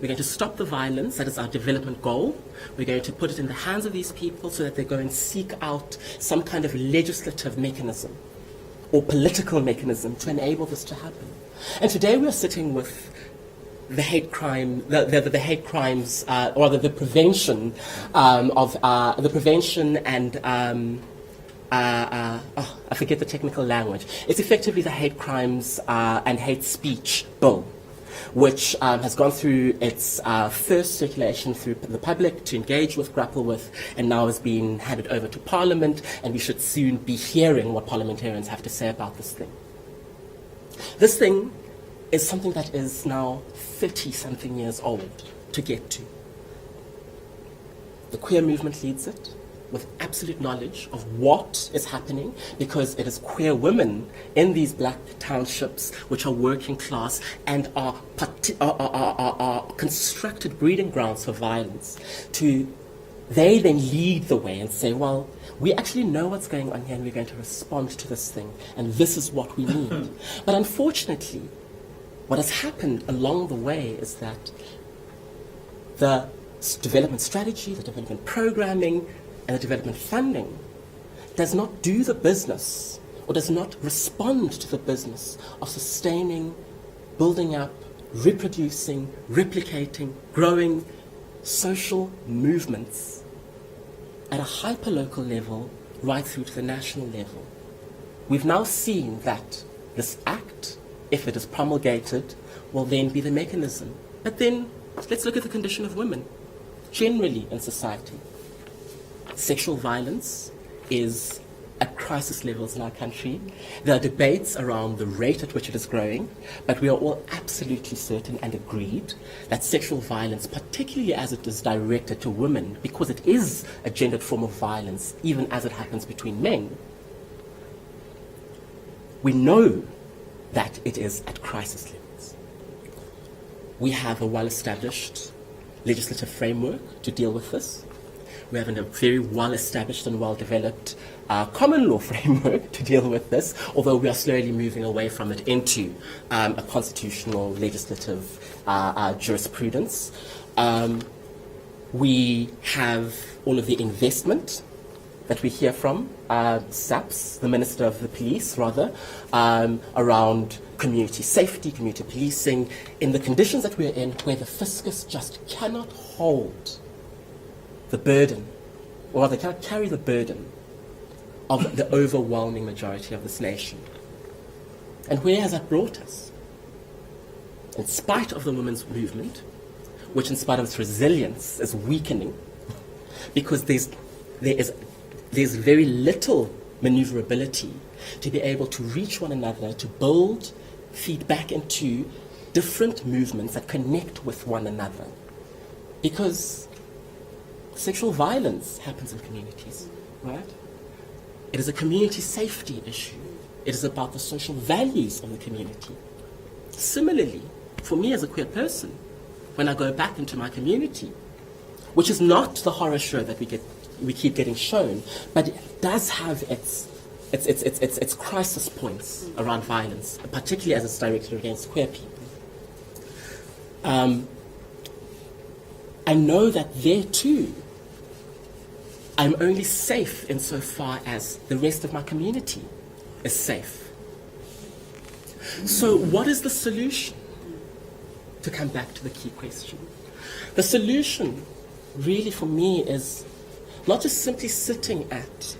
we're going to stop the violence, that is our development goal, we're going to put it in the hands of these people so that they go and seek out some kind of legislative mechanism or political mechanism to enable this to happen. And today we're sitting with the hate crime, the hate crimes, or the prevention the prevention and I forget the technical language. It's effectively the hate crimes and hate speech bill, which has gone through its first circulation through the public to engage with, grapple with, and now is being handed over to Parliament, and we should soon be hearing what parliamentarians have to say about this thing. This thing is something that is now 30-something years old to get to. The queer movement leads it with absolute knowledge of what is happening, because it is queer women in these black townships which are working class and are constructed breeding grounds for violence. They then lead the way and say, well, we actually know what's going on here and we're going to respond to this thing, and this is what we need. But unfortunately, what has happened along the way is that the development strategy, the development programming, and the development funding does not do the business, or does not respond to the business of sustaining, building up, reproducing, replicating, growing social movements at a hyperlocal level right through to the national level. We've now seen that this act, if it is promulgated, will then be the mechanism. But then let's look at the condition of women generally in society. Sexual violence is at crisis levels in our country. There are debates around the rate at which it is growing, but we are all absolutely certain and agreed that sexual violence, particularly as it is directed to women, because it is a gendered form of violence, even as it happens between men, we know that it is at crisis levels. We have a well-established legislative framework to deal with this. We have a very well-established and well-developed common law framework to deal with this, although we are slowly moving away from it into a constitutional legislative jurisprudence. We have all of the investment that we hear from SAPS, the Minister of the Police, rather, around community safety, community policing, in the conditions that we're in, where the fiscus just cannot hold the burden, or they cannot carry the burden of the overwhelming majority of this nation. And where has that brought us? In spite of the women's movement, which in spite of its resilience is weakening, because there is very little maneuverability to be able to reach one another, to build, feed back into different movements that connect with one another. Because sexual violence happens in communities, right? It is a community safety issue. It is about the social values of the community. Similarly, for me as a queer person, when I go back into my community, which is not the horror show that we keep getting shown, but it does have its crisis points around violence, particularly as it's directed against queer people. I know that there too, I'm only safe insofar as the rest of my community is safe. So what is the solution? To come back to the key question. The solution really for me is not just simply sitting at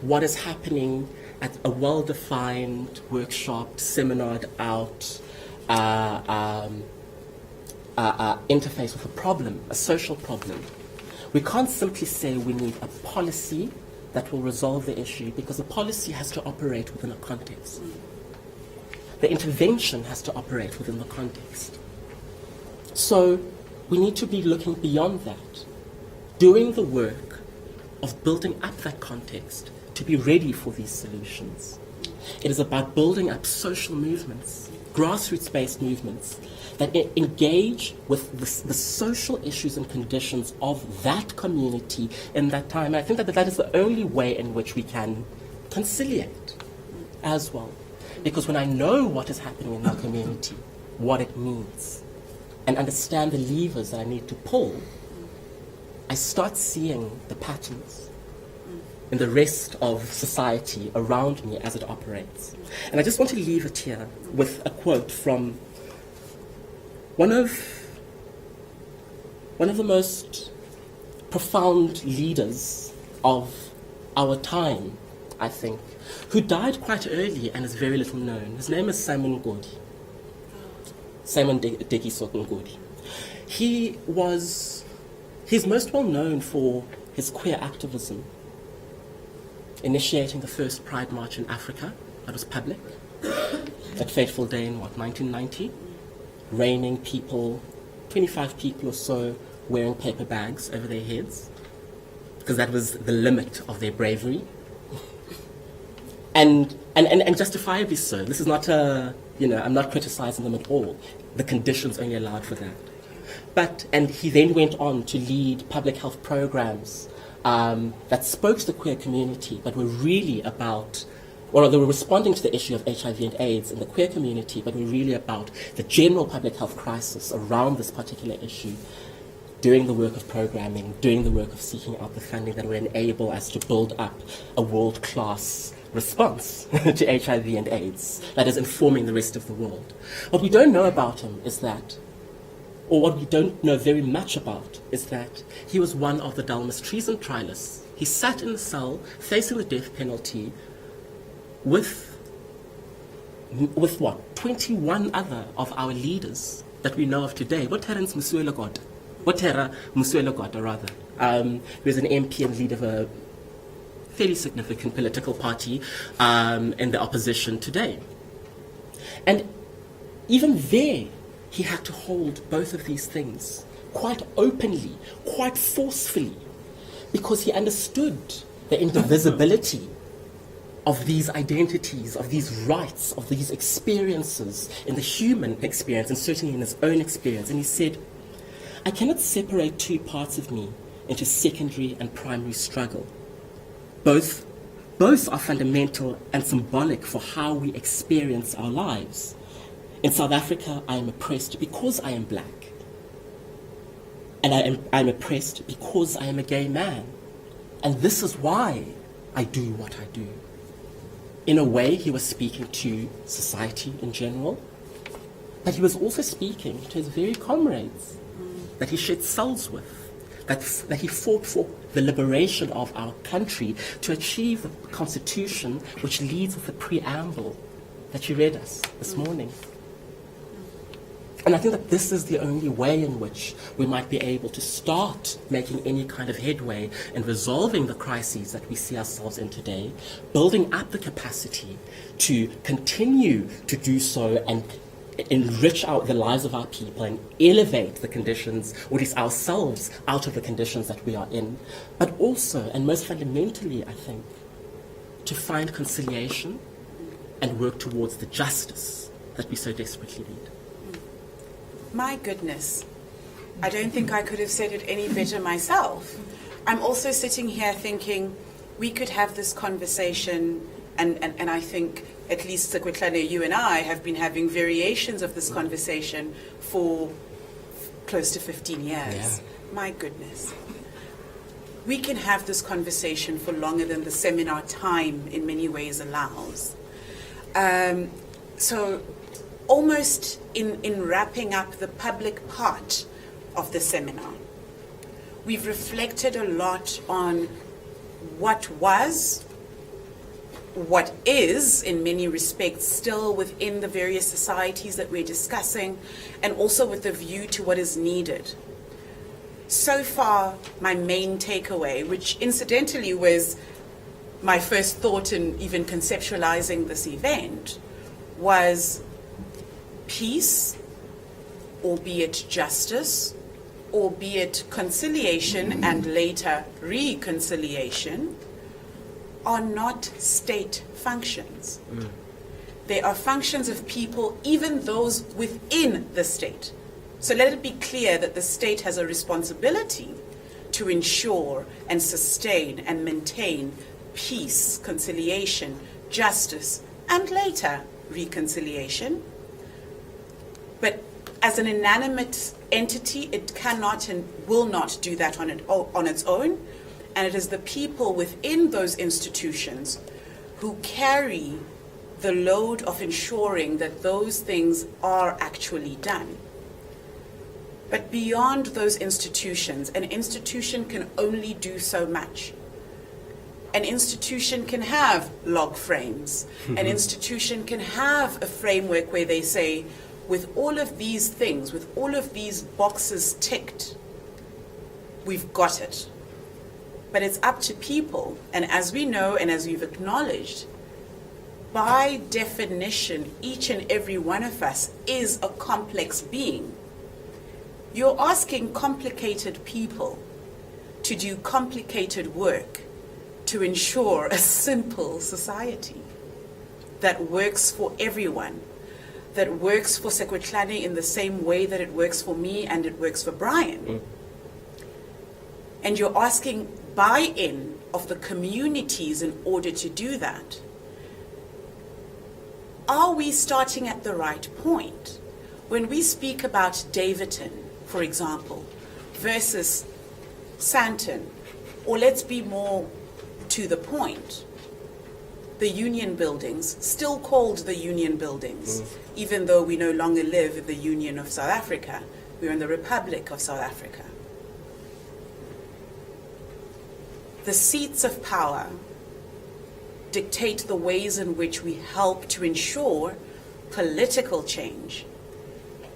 what is happening at a well-defined, workshopped, seminared out interface with a problem, a social problem. We can't simply say we need a policy that will resolve the issue, because the policy has to operate within a context. The intervention has to operate within the context. So we need to be looking beyond that, doing the work of building up that context to be ready for these solutions. It is about building up social movements, grassroots-based movements, that engage with the social issues and conditions of that community in that time. And I think that that is the only way in which we can conciliate as well. Because when I know what is happening in my community, what it means, and understand the levers that I need to pull, I start seeing the patterns in the rest of society around me as it operates. And I just want to leave it here with a quote from one of the most profound leaders of our time, I think, who died quite early and is very little known. His name is Simon Ngodi. Simon Dekiso Ngodi. He's most well known for his queer activism, initiating the first Pride March in Africa that was public, that fateful day in 1990, raining people, 25 people or so wearing paper bags over their heads, because that was the limit of their bravery. And justifiably so. This is not I'm not criticizing them at all. The conditions only allowed for that. And he then went on to lead public health programs that spoke to the queer community, but were really about, or they were responding to the issue of HIV and AIDS in the queer community, but were really about the general public health crisis around this particular issue, doing the work of programming, doing the work of seeking out the funding that would enable us to build up a world-class response to HIV and AIDS that is informing the rest of the world. What we don't know about him is that, or what we don't know very much about, is that he was one of the Dalmas treason trialists. He sat in the cell facing the death penalty with what, 21 other of our leaders that we know of today. Botera Msuelogota, rather. He was an MP and leader of a fairly significant political party in the opposition today. And even there, he had to hold both of these things quite openly, quite forcefully, because he understood the indivisibility of these identities, of these rights, of these experiences in the human experience, and certainly in his own experience. And he said, I cannot separate two parts of me into secondary and primary struggle. Both are fundamental and symbolic for how we experience our lives. In South Africa, I am oppressed because I am black. And I'm oppressed because I am a gay man. And this is why I do what I do. In a way, he was speaking to society in general, but he was also speaking to his very comrades that he shared cells with, that he fought for the liberation of our country to achieve the Constitution, which leads with the preamble that you read us this morning. And I think that this is the only way in which we might be able to start making any kind of headway in resolving the crises that we see ourselves in today, building up the capacity to continue to do so and enrich the lives of our people and elevate the conditions, or at least ourselves, out of the conditions that we are in. But also, and most fundamentally, I think, to find conciliation and work towards the justice that we so desperately need. My goodness, I don't think I could have said it any better myself. I'm also sitting here thinking we could have this conversation, and I think at least Sekwetlane, you and I have been having variations of this conversation for close to 15 years. Yeah. My goodness. We can have this conversation for longer than the seminar time in many ways allows. So almost in wrapping up the public part of the seminar, we've reflected a lot on what was, what is, in many respects, still within the various societies that we're discussing, and also with a view to what is needed. So far, my main takeaway, which incidentally was my first thought in even conceptualizing this event, was peace, albeit justice, albeit conciliation and later reconciliation, are not state functions. They are functions of people, even those within the state. So let it be clear that the state has a responsibility to ensure and sustain and maintain peace, conciliation, justice, and later reconciliation. But as an inanimate entity, it cannot and will not do that on its own. And it is the people within those institutions who carry the load of ensuring that those things are actually done. But beyond those institutions, an institution can only do so much. An institution can have log frames. An institution can have a framework where they say, with all of these things, with all of these boxes ticked, we've got it. But it's up to people, and as we know and as we've acknowledged, by definition, each and every one of us is a complex being. You're asking complicated people to do complicated work to ensure a simple society that works for everyone, that works for Sekwetlane in the same way that it works for me and it works for Brian. And you're asking buy-in of the communities in order to do that. Are we starting at the right point? When we speak about Davidton, for example, versus Sandton, or let's be more to the point, the Union Buildings, still called the Union Buildings, even though we no longer live in the Union of South Africa, we're in the Republic of South Africa. The seats of power dictate the ways in which we help to ensure political change.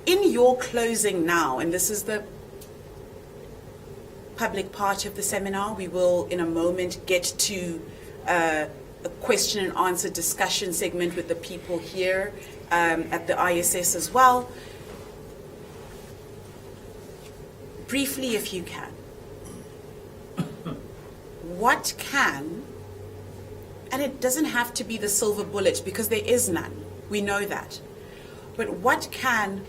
In your closing now, and this is the public part of the seminar, we will in a moment get to a question and answer discussion segment with the people here at the ISS as well. Briefly, if you can. What can, and it doesn't have to be the silver bullet because there is none, we know that, but what can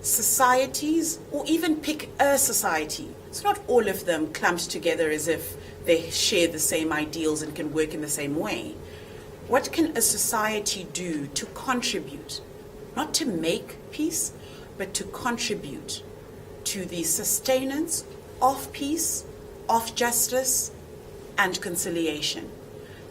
societies, or even pick a society, it's not all of them clumped together as if they share the same ideals and can work in the same way. What can a society do to contribute, not to make peace, but to contribute to the sustenance of peace, of justice, and conciliation?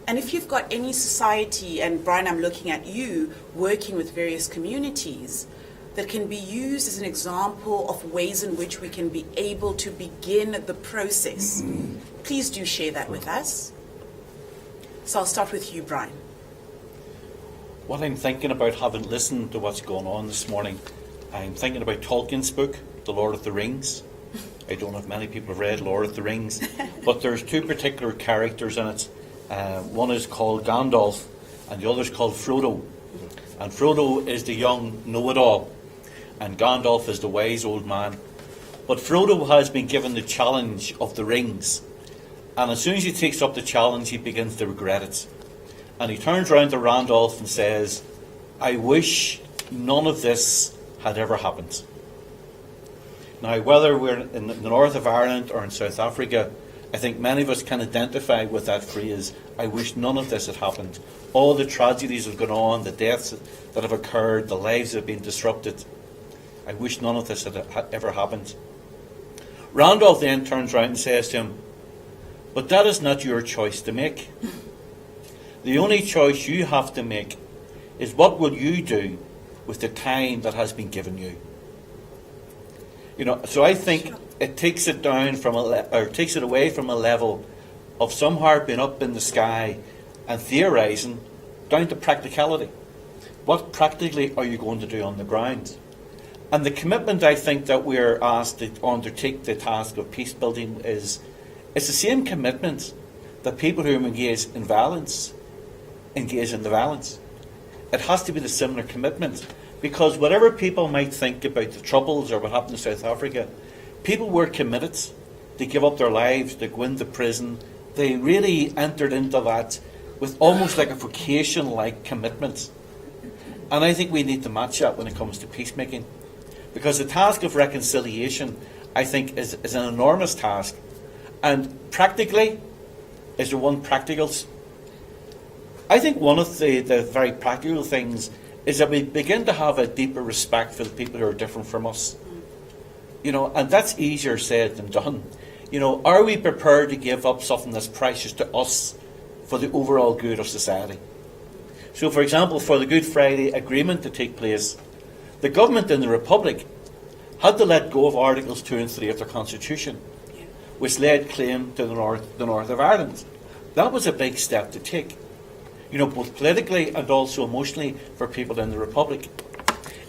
And if you've got any society, and Brian, I'm looking at you, working with various communities, that can be used as an example of ways in which we can be able to begin the process, please do share that with us. So I'll start with you, Brian. What I'm thinking about, having listened to what's going on this morning, I'm thinking about Tolkien's book, The Lord of the Rings. I don't know if many people have read Lord of the Rings, but there's two particular characters in it. One is called Gandalf, and the other is called Frodo. And Frodo is the young know-it-all, and Gandalf is the wise old man. But Frodo has been given the challenge of the rings, and as soon as he takes up the challenge, he begins to regret it. And he turns around to Randolph and says, I wish none of this had ever happened. Now, whether we're in the north of Ireland or in South Africa, I think many of us can identify with that phrase, I wish none of this had happened. All the tragedies that have gone on, the deaths that have occurred, the lives that have been disrupted. I wish none of this had ever happened. Randolph then turns around and says to him, but that is not your choice to make. The only choice you have to make is what will you do with the time that has been given you. You know, so I think it takes it down from takes it away from a level of somehow being up in the sky and theorising down to practicality. What practically are you going to do on the ground? And the commitment, I think, that we're asked to undertake the task of peace building is the same commitment that people who engage in violence engage in the violence. It has to be the similar commitment, because whatever people might think about the Troubles or what happened in South Africa, people were committed to give up their lives, to go into prison. They really entered into that with almost like a vocation-like commitment. And I think we need to match that when it comes to peacemaking. Because the task of reconciliation, I think, is an enormous task. And practically, is there one practical? I think one of the very practical things is that we begin to have a deeper respect for the people who are different from us. You know, and that's easier said than done. You know, are we prepared to give up something that's precious to us for the overall good of society? So, for example, for the Good Friday Agreement to take place, the government in the Republic had to let go of Articles 2 and 3 of their Constitution, which laid claim to the north of Ireland. That was a big step to take, you know, both politically and also emotionally for people in the Republic.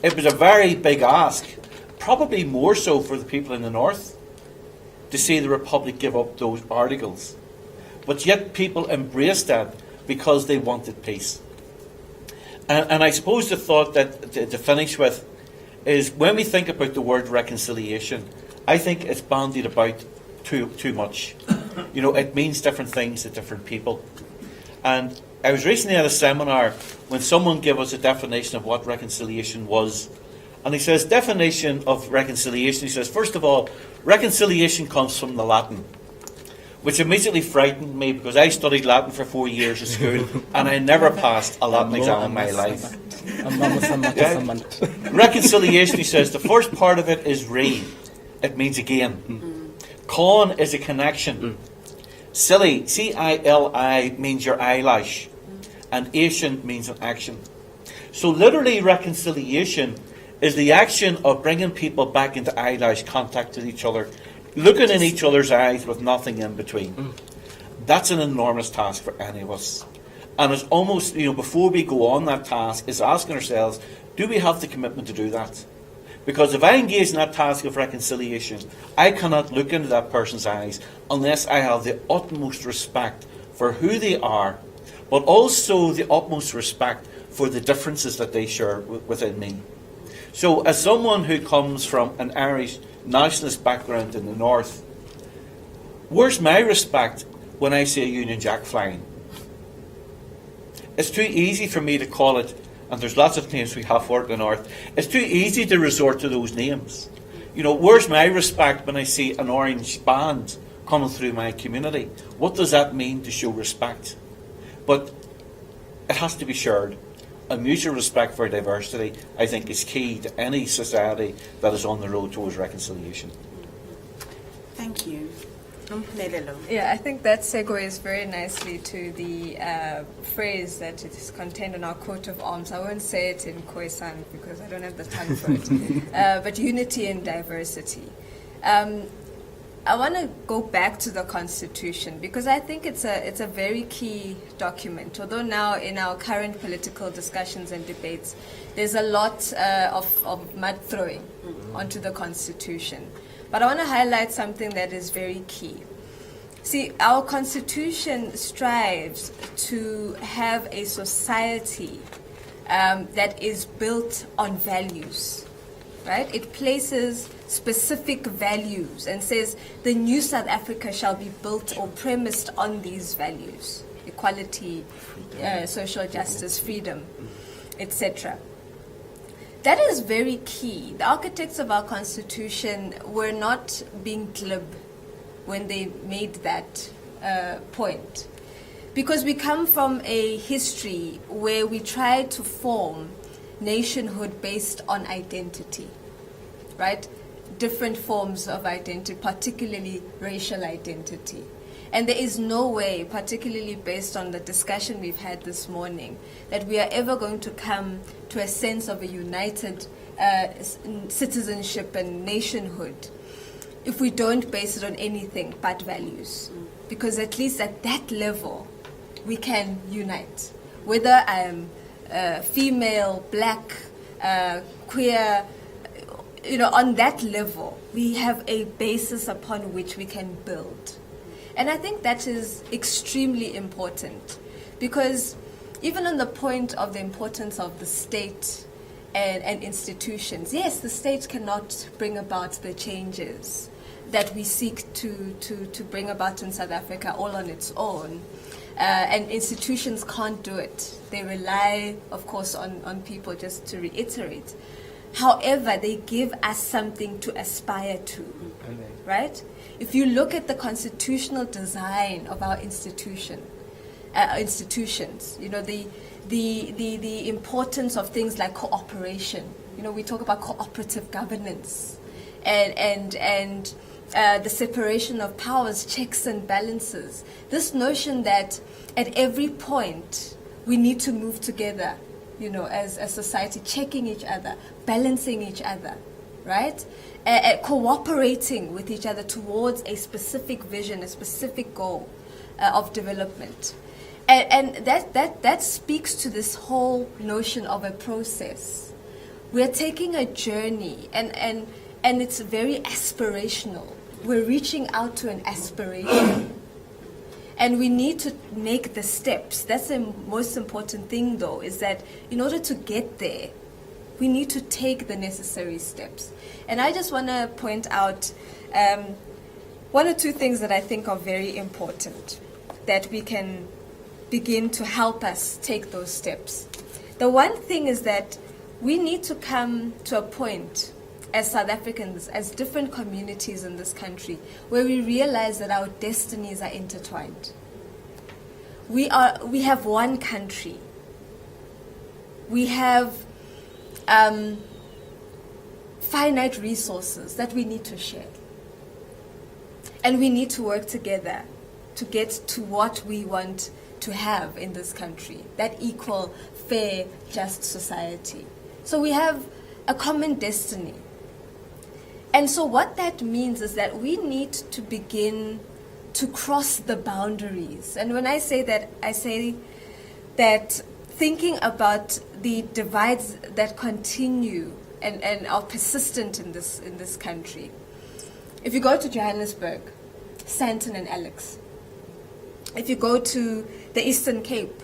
It was a very big ask, probably more so for the people in the north, to see the Republic give up those articles. But yet people embraced that because they wanted peace. And I suppose the thought that to finish with is, when we think about the word reconciliation, I think it's bandied about too much. You know, it means different things to different people. And I was recently at a seminar when someone gave us a definition of what reconciliation was. And he says, definition of reconciliation, he says, first of all, reconciliation comes from the Latin, which immediately frightened me because I studied Latin for 4 years at school and I never passed a Latin exam in my life. Reconciliation, he says, the first part of it is re. It means again. Con is a connection. Silly, C-I-L-I, means your eyelash. And ation means an action. So literally reconciliation is the action of bringing people back into eyelash contact with each other, looking in each other's eyes with nothing in between. That's an enormous task for any of us. And it's almost, you know, before we go on that task, is asking ourselves, do we have the commitment to do that? Because if I engage in that task of reconciliation, I cannot look into that person's eyes unless I have the utmost respect for who they are, but also the utmost respect for the differences that they share within me. So as someone who comes from an Irish nationalist background in the north, where's my respect when I see a Union Jack flying? It's too easy for me to call it, and there's lots of names we have for it in the north, it's too easy to resort to those names. You know, where's my respect when I see an orange band coming through my community? What does that mean to show respect? But it has to be shared. A mutual respect for diversity, I think, is key to any society that is on the road towards reconciliation. Thank you. Yeah, I think that segues very nicely to the phrase that is contained in our coat of arms. I won't say it in Khoisan because I don't have the tongue for it. But unity and diversity. I want to go back to the Constitution because I think it's a very key document. Although now in our current political discussions and debates, there's a lot of mud throwing onto the Constitution. But I want to highlight something that is very key. See, our Constitution strives to have a society that is built on values, right? It places specific values and says the new South Africa shall be built or premised on these values: equality, social justice, freedom, etc. That is very key. The architects of our Constitution were not being glib when they made that point. Because we come from a history where we try to form nationhood based on identity, right? Different forms of identity, particularly racial identity. And there is no way, particularly based on the discussion we've had this morning, that we are ever going to come to a sense of a united citizenship and nationhood if we don't base it on anything but values. Because at least at that level, we can unite. Whether I am female, black, queer, on that level, we have a basis upon which we can build. And I think that is extremely important, because even on the point of the importance of the state and institutions, yes, the state cannot bring about the changes that we seek to bring about in South Africa all on its own. And institutions can't do it. They rely, of course, on people, just to reiterate. However, they give us something to aspire to, right? If you look at the constitutional design of our institutions, the importance of things like cooperation. We talk about cooperative governance and the separation of powers, checks and balances. This notion that at every point we need to move together, as a society, checking each other, balancing each other, right? Cooperating with each other towards a specific vision, a specific goal of development. And that speaks to this whole notion of a process. We're taking a journey, and it's very aspirational. We're reaching out to an aspiration. And we need to make the steps. That's the most important thing, though, is that in order to get there, we need to take the necessary steps. And I just want to point out one or two things that I think are very important that we can begin to help us take those steps. The one thing is that we need to come to a point as South Africans, as different communities in this country, where we realize that our destinies are intertwined. We have one country. We have finite resources that we need to share. And we need to work together to get to what we want to have in this country, that equal, fair, just society. So we have a common destiny. And so what that means is that we need to begin to cross the boundaries. And when I say that, I say that thinking about the divides that continue and are persistent in this country. If you go to Johannesburg, Sandton and Alex. If you go to the Eastern Cape,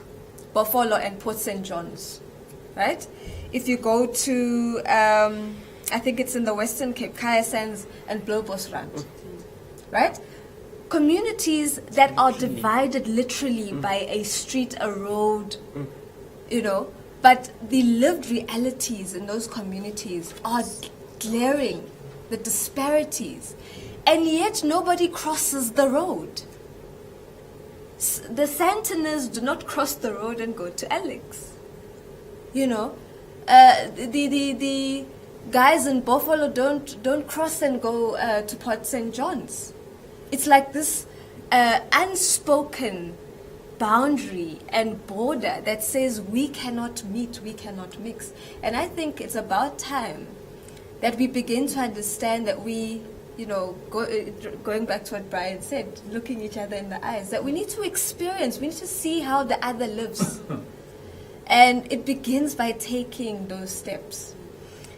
Buffalo and Port St. John's, right? If you go to I think it's in the Western Cape, Kaya Sands and Blobosrand, right? Communities that are divided literally by a street, a road, but the lived realities in those communities are glaring, the disparities, and yet nobody crosses the road. The Santoners do not cross the road and go to Alex. The guys in Buffalo don't cross and go to Port St. John's. It's like this unspoken boundary and border that says we cannot meet, we cannot mix. And I think it's about time that we begin to understand that we, going back to what Brian said, looking each other in the eyes, that we need to experience, we need to see how the other lives. And it begins by taking those steps.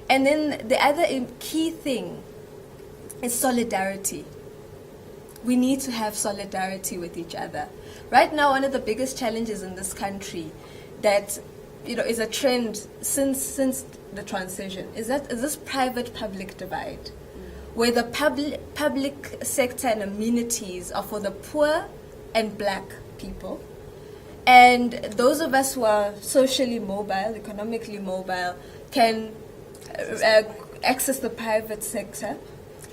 And then the other key thing is solidarity. We need to have solidarity with each other. Right now, one of the biggest challenges in this country that is a trend since the transition is this private-public divide, where the public sector and amenities are for the poor and black people. And those of us who are socially mobile, economically mobile, can access the private sector,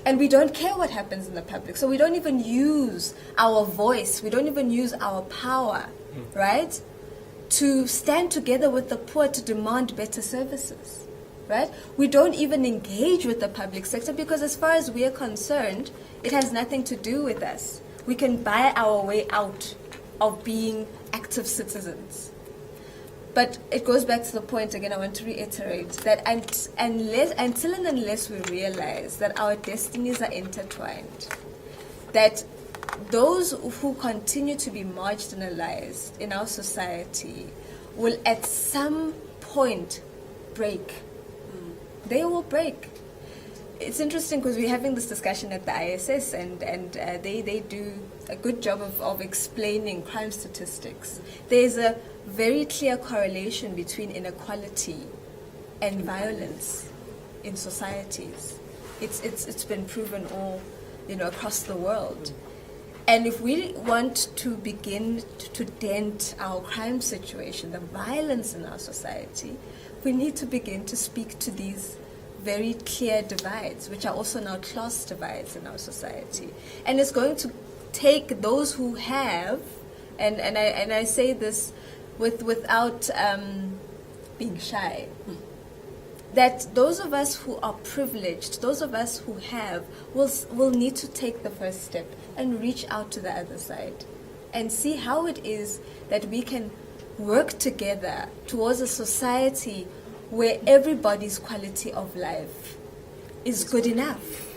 and we don't care what happens in the public. So we don't even use our voice, we don't even use our power, right, to stand together with the poor to demand better services, right? We don't even engage with the public sector because as far as we are concerned, it has nothing to do with us. We can buy our way out of being active citizens. But it goes back to the point again, I want to reiterate that until and unless we realize that our destinies are intertwined, that those who continue to be marginalized in our society will at some point break. They will break. It's interesting because we're having this discussion at the ISS, and they do a good job of explaining crime statistics. There's a very clear correlation between inequality and violence in societies. It's been proven all, across the world. And if we want to begin to dent our crime situation, the violence in our society, we need to begin to speak to these very clear divides, which are also now class divides in our society. And it's going to take those who have, and I say this without being shy, that those of us who are privileged, those of us who have, will need to take the first step and reach out to the other side and see how it is that we can work together towards a society where everybody's quality of life is good enough.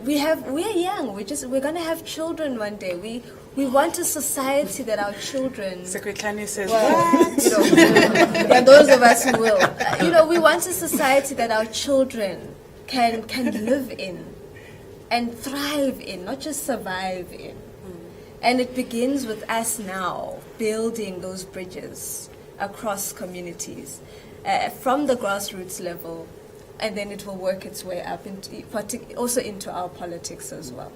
We're young. We're gonna have children one day. We want a society that our children. Secretary says, there are those of us who will. We want a society that our children can live in and thrive in, not just survive in. And it begins with us now building those bridges across communities from the grassroots level, and then it will work its way up also into our politics as well.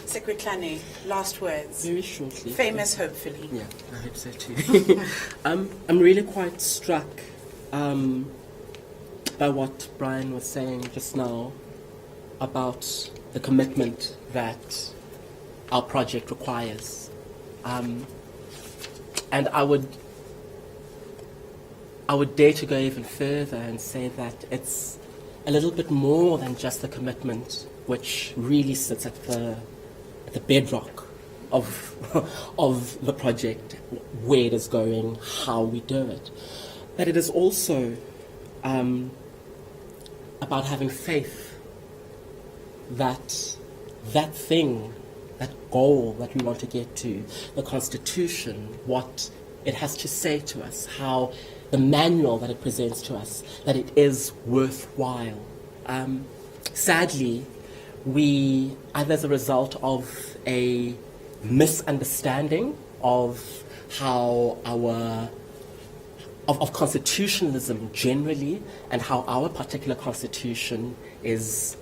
Secretary, last words. Very shortly. Famous, hopefully. Yeah, I hope so too. I'm really quite struck by what Brian was saying just now about the commitment that our project requires. And I would dare to go even further and say that it's a little bit more than just the commitment which really sits at the bedrock of the project, where it is going, how we do it. But it is also about having faith that thing, that goal that we want to get to, the Constitution, what it has to say to us, how the manual that it presents to us, that it is worthwhile. Sadly, we, either as a result of a misunderstanding of how of constitutionalism generally, and how our particular constitution is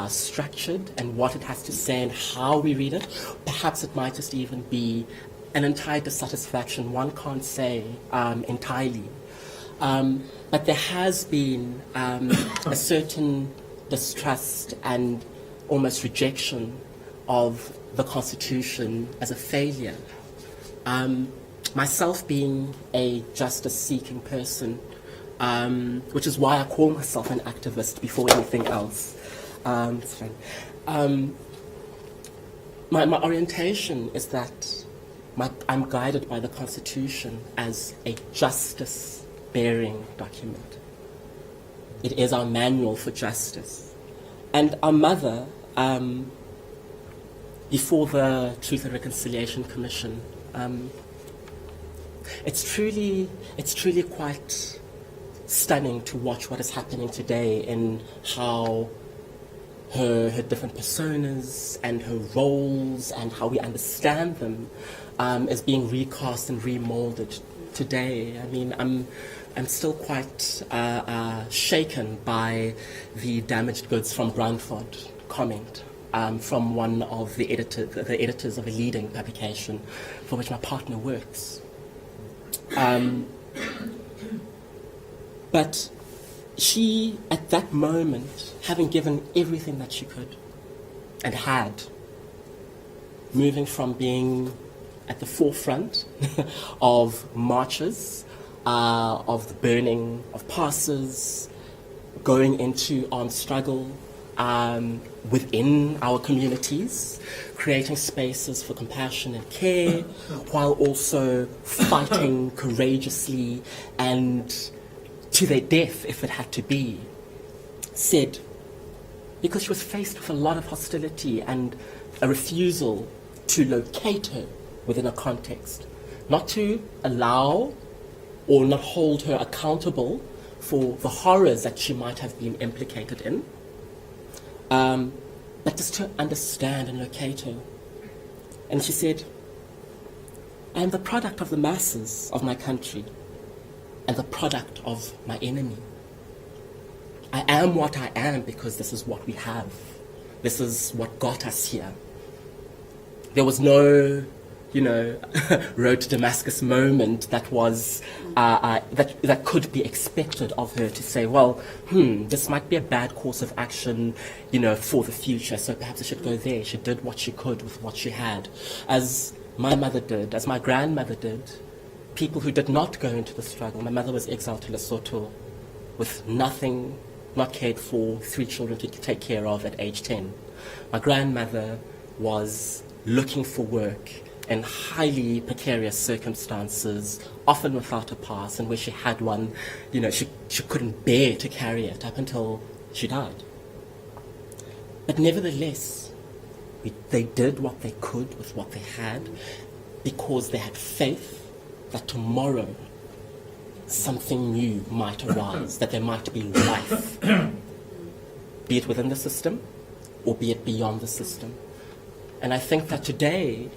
structured, and what it has to say and how we read it, perhaps it might just even be an entire dissatisfaction. One can't say entirely. But there has been a certain distrust and almost rejection of the Constitution as a failure. Myself being a justice-seeking person, which is why I call myself an activist before anything else. It's fine. My orientation is that I'm guided by the Constitution as a justice-bearing document. It is our manual for justice. And our mother, before the Truth and Reconciliation Commission, it's truly quite stunning to watch what is happening today in how her different personas and her roles and how we understand them is being recast and remolded today. I mean, I'm still quite shaken by the damaged goods from Brantford comment from one of the editors of a leading publication for which my partner works. But she, at that moment, having given everything that she could and had, moving from being at the forefront of marches, of the burning of passes, going into armed struggle, within our communities, creating spaces for compassion and care, while also fighting courageously and to their death, if it had to be, said, because she was faced with a lot of hostility and a refusal to locate her within a context, not to allow or not hold her accountable for the horrors that she might have been implicated in, but just to understand and locate her. And she said, I am the product of the masses of my country and the product of my enemy. I am what I am because this is what we have. This is what got us here. There was no, road to Damascus moment that was that could be expected of her to say, well, this might be a bad course of action, for the future. So perhaps I should go there. She did what she could with what she had, as my mother did, as my grandmother did. People who did not go into the struggle. My mother was exiled to Lesotho with nothing, not cared for, 3 children to take care of at age 10. My grandmother was looking for work in highly precarious circumstances, often without a pass, and where she had one, she couldn't bear to carry it up until she died. But nevertheless, they did what they could with what they had because they had faith that tomorrow something new might arise, that there might be life, be it within the system or be it beyond the system. And I think that today,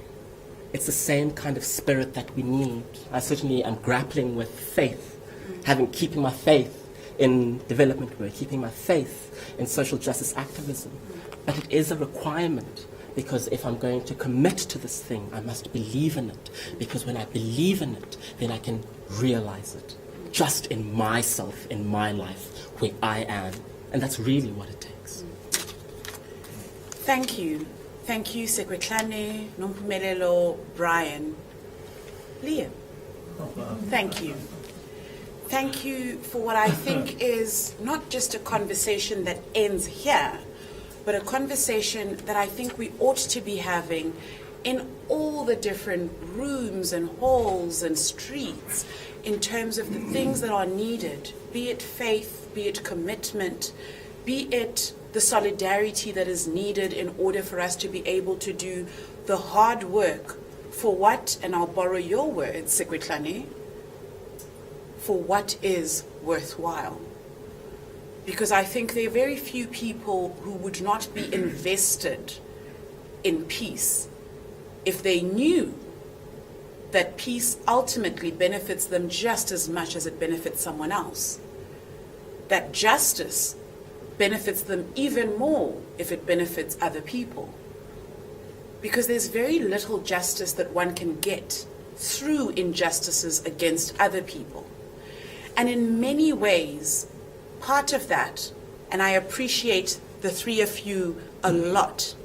it's the same kind of spirit that we need. I certainly am grappling with faith, keeping my faith in development work, keeping my faith in social justice activism. But it is a requirement, because if I'm going to commit to this thing, I must believe in it. Because when I believe in it, then I can realize it, just in myself, in my life, where I am. And that's really what it takes. Thank you. Thank you, Sekwetlane, Nompumelelo, Brian. Liam, thank you. Thank you for what I think is not just a conversation that ends here, but a conversation that I think we ought to be having in all the different rooms and halls and streets in terms of the things that are needed, be it faith, be it commitment, be it the solidarity that is needed in order for us to be able to do the hard work for what, and I'll borrow your words, Sekwetlane, for what is worthwhile. Because I think there are very few people who would not be invested in peace if they knew that peace ultimately benefits them just as much as it benefits someone else. That justice benefits them even more if it benefits other people. Because there's very little justice that one can get through injustices against other people. And in many ways, part of that, and I appreciate the 3 of you a lot,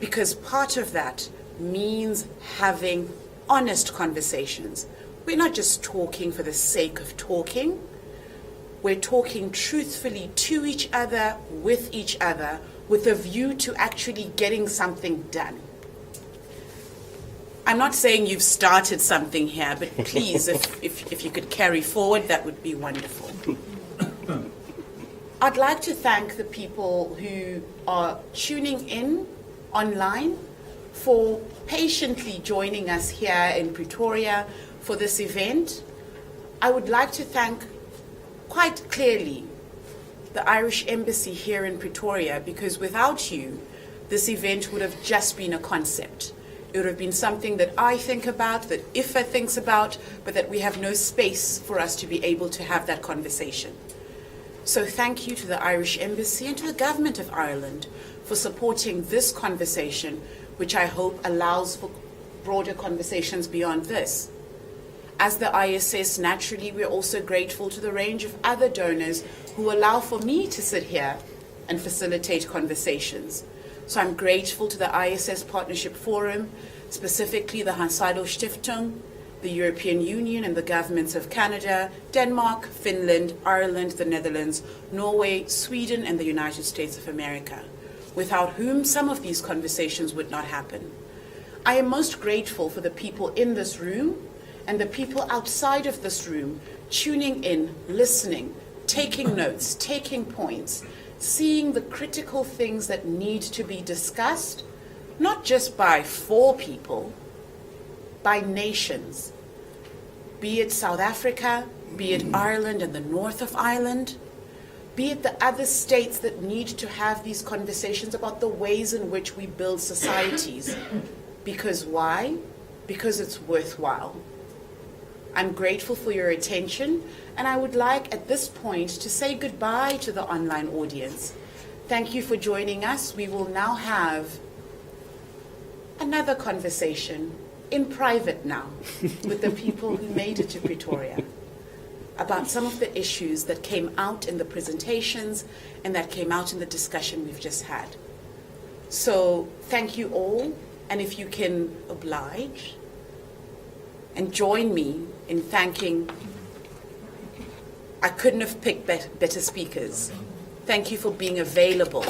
because part of that means having honest conversations. We're not just talking for the sake of talking. We're talking truthfully to each other, with a view to actually getting something done. I'm not saying you've started something here, but please, if you could carry forward, that would be wonderful. I'd like to thank the people who are tuning in online for patiently joining us here in Pretoria for this event. I would like to thank quite clearly the Irish Embassy here in Pretoria, because without you, this event would have just been a concept. It would have been something that I think about, that IFA thinks about, but that we have no space for us to be able to have that conversation. So thank you to the Irish Embassy and to the Government of Ireland for supporting this conversation, which I hope allows for broader conversations beyond this. As the ISS, naturally, we're also grateful to the range of other donors who allow for me to sit here and facilitate conversations. So I'm grateful to the ISS Partnership Forum, specifically the Hans Seidel Stiftung, the European Union and the governments of Canada, Denmark, Finland, Ireland, the Netherlands, Norway, Sweden, and the United States of America, without whom some of these conversations would not happen. I am most grateful for the people in this room and the people outside of this room tuning in, listening, taking notes, taking points, seeing the critical things that need to be discussed, not just by 4 people, by nations, be it South Africa, be it Ireland and the north of Ireland, be it the other states that need to have these conversations about the ways in which we build societies. Because why? Because it's worthwhile. I'm grateful for your attention, and I would like at this point to say goodbye to the online audience. Thank you for joining us. We will now have another conversation in private now with the people who made it to Pretoria about some of the issues that came out in the presentations and that came out in the discussion we've just had. So thank you all, and if you can oblige and join me in thanking, I couldn't have picked better speakers. Thank you for being available.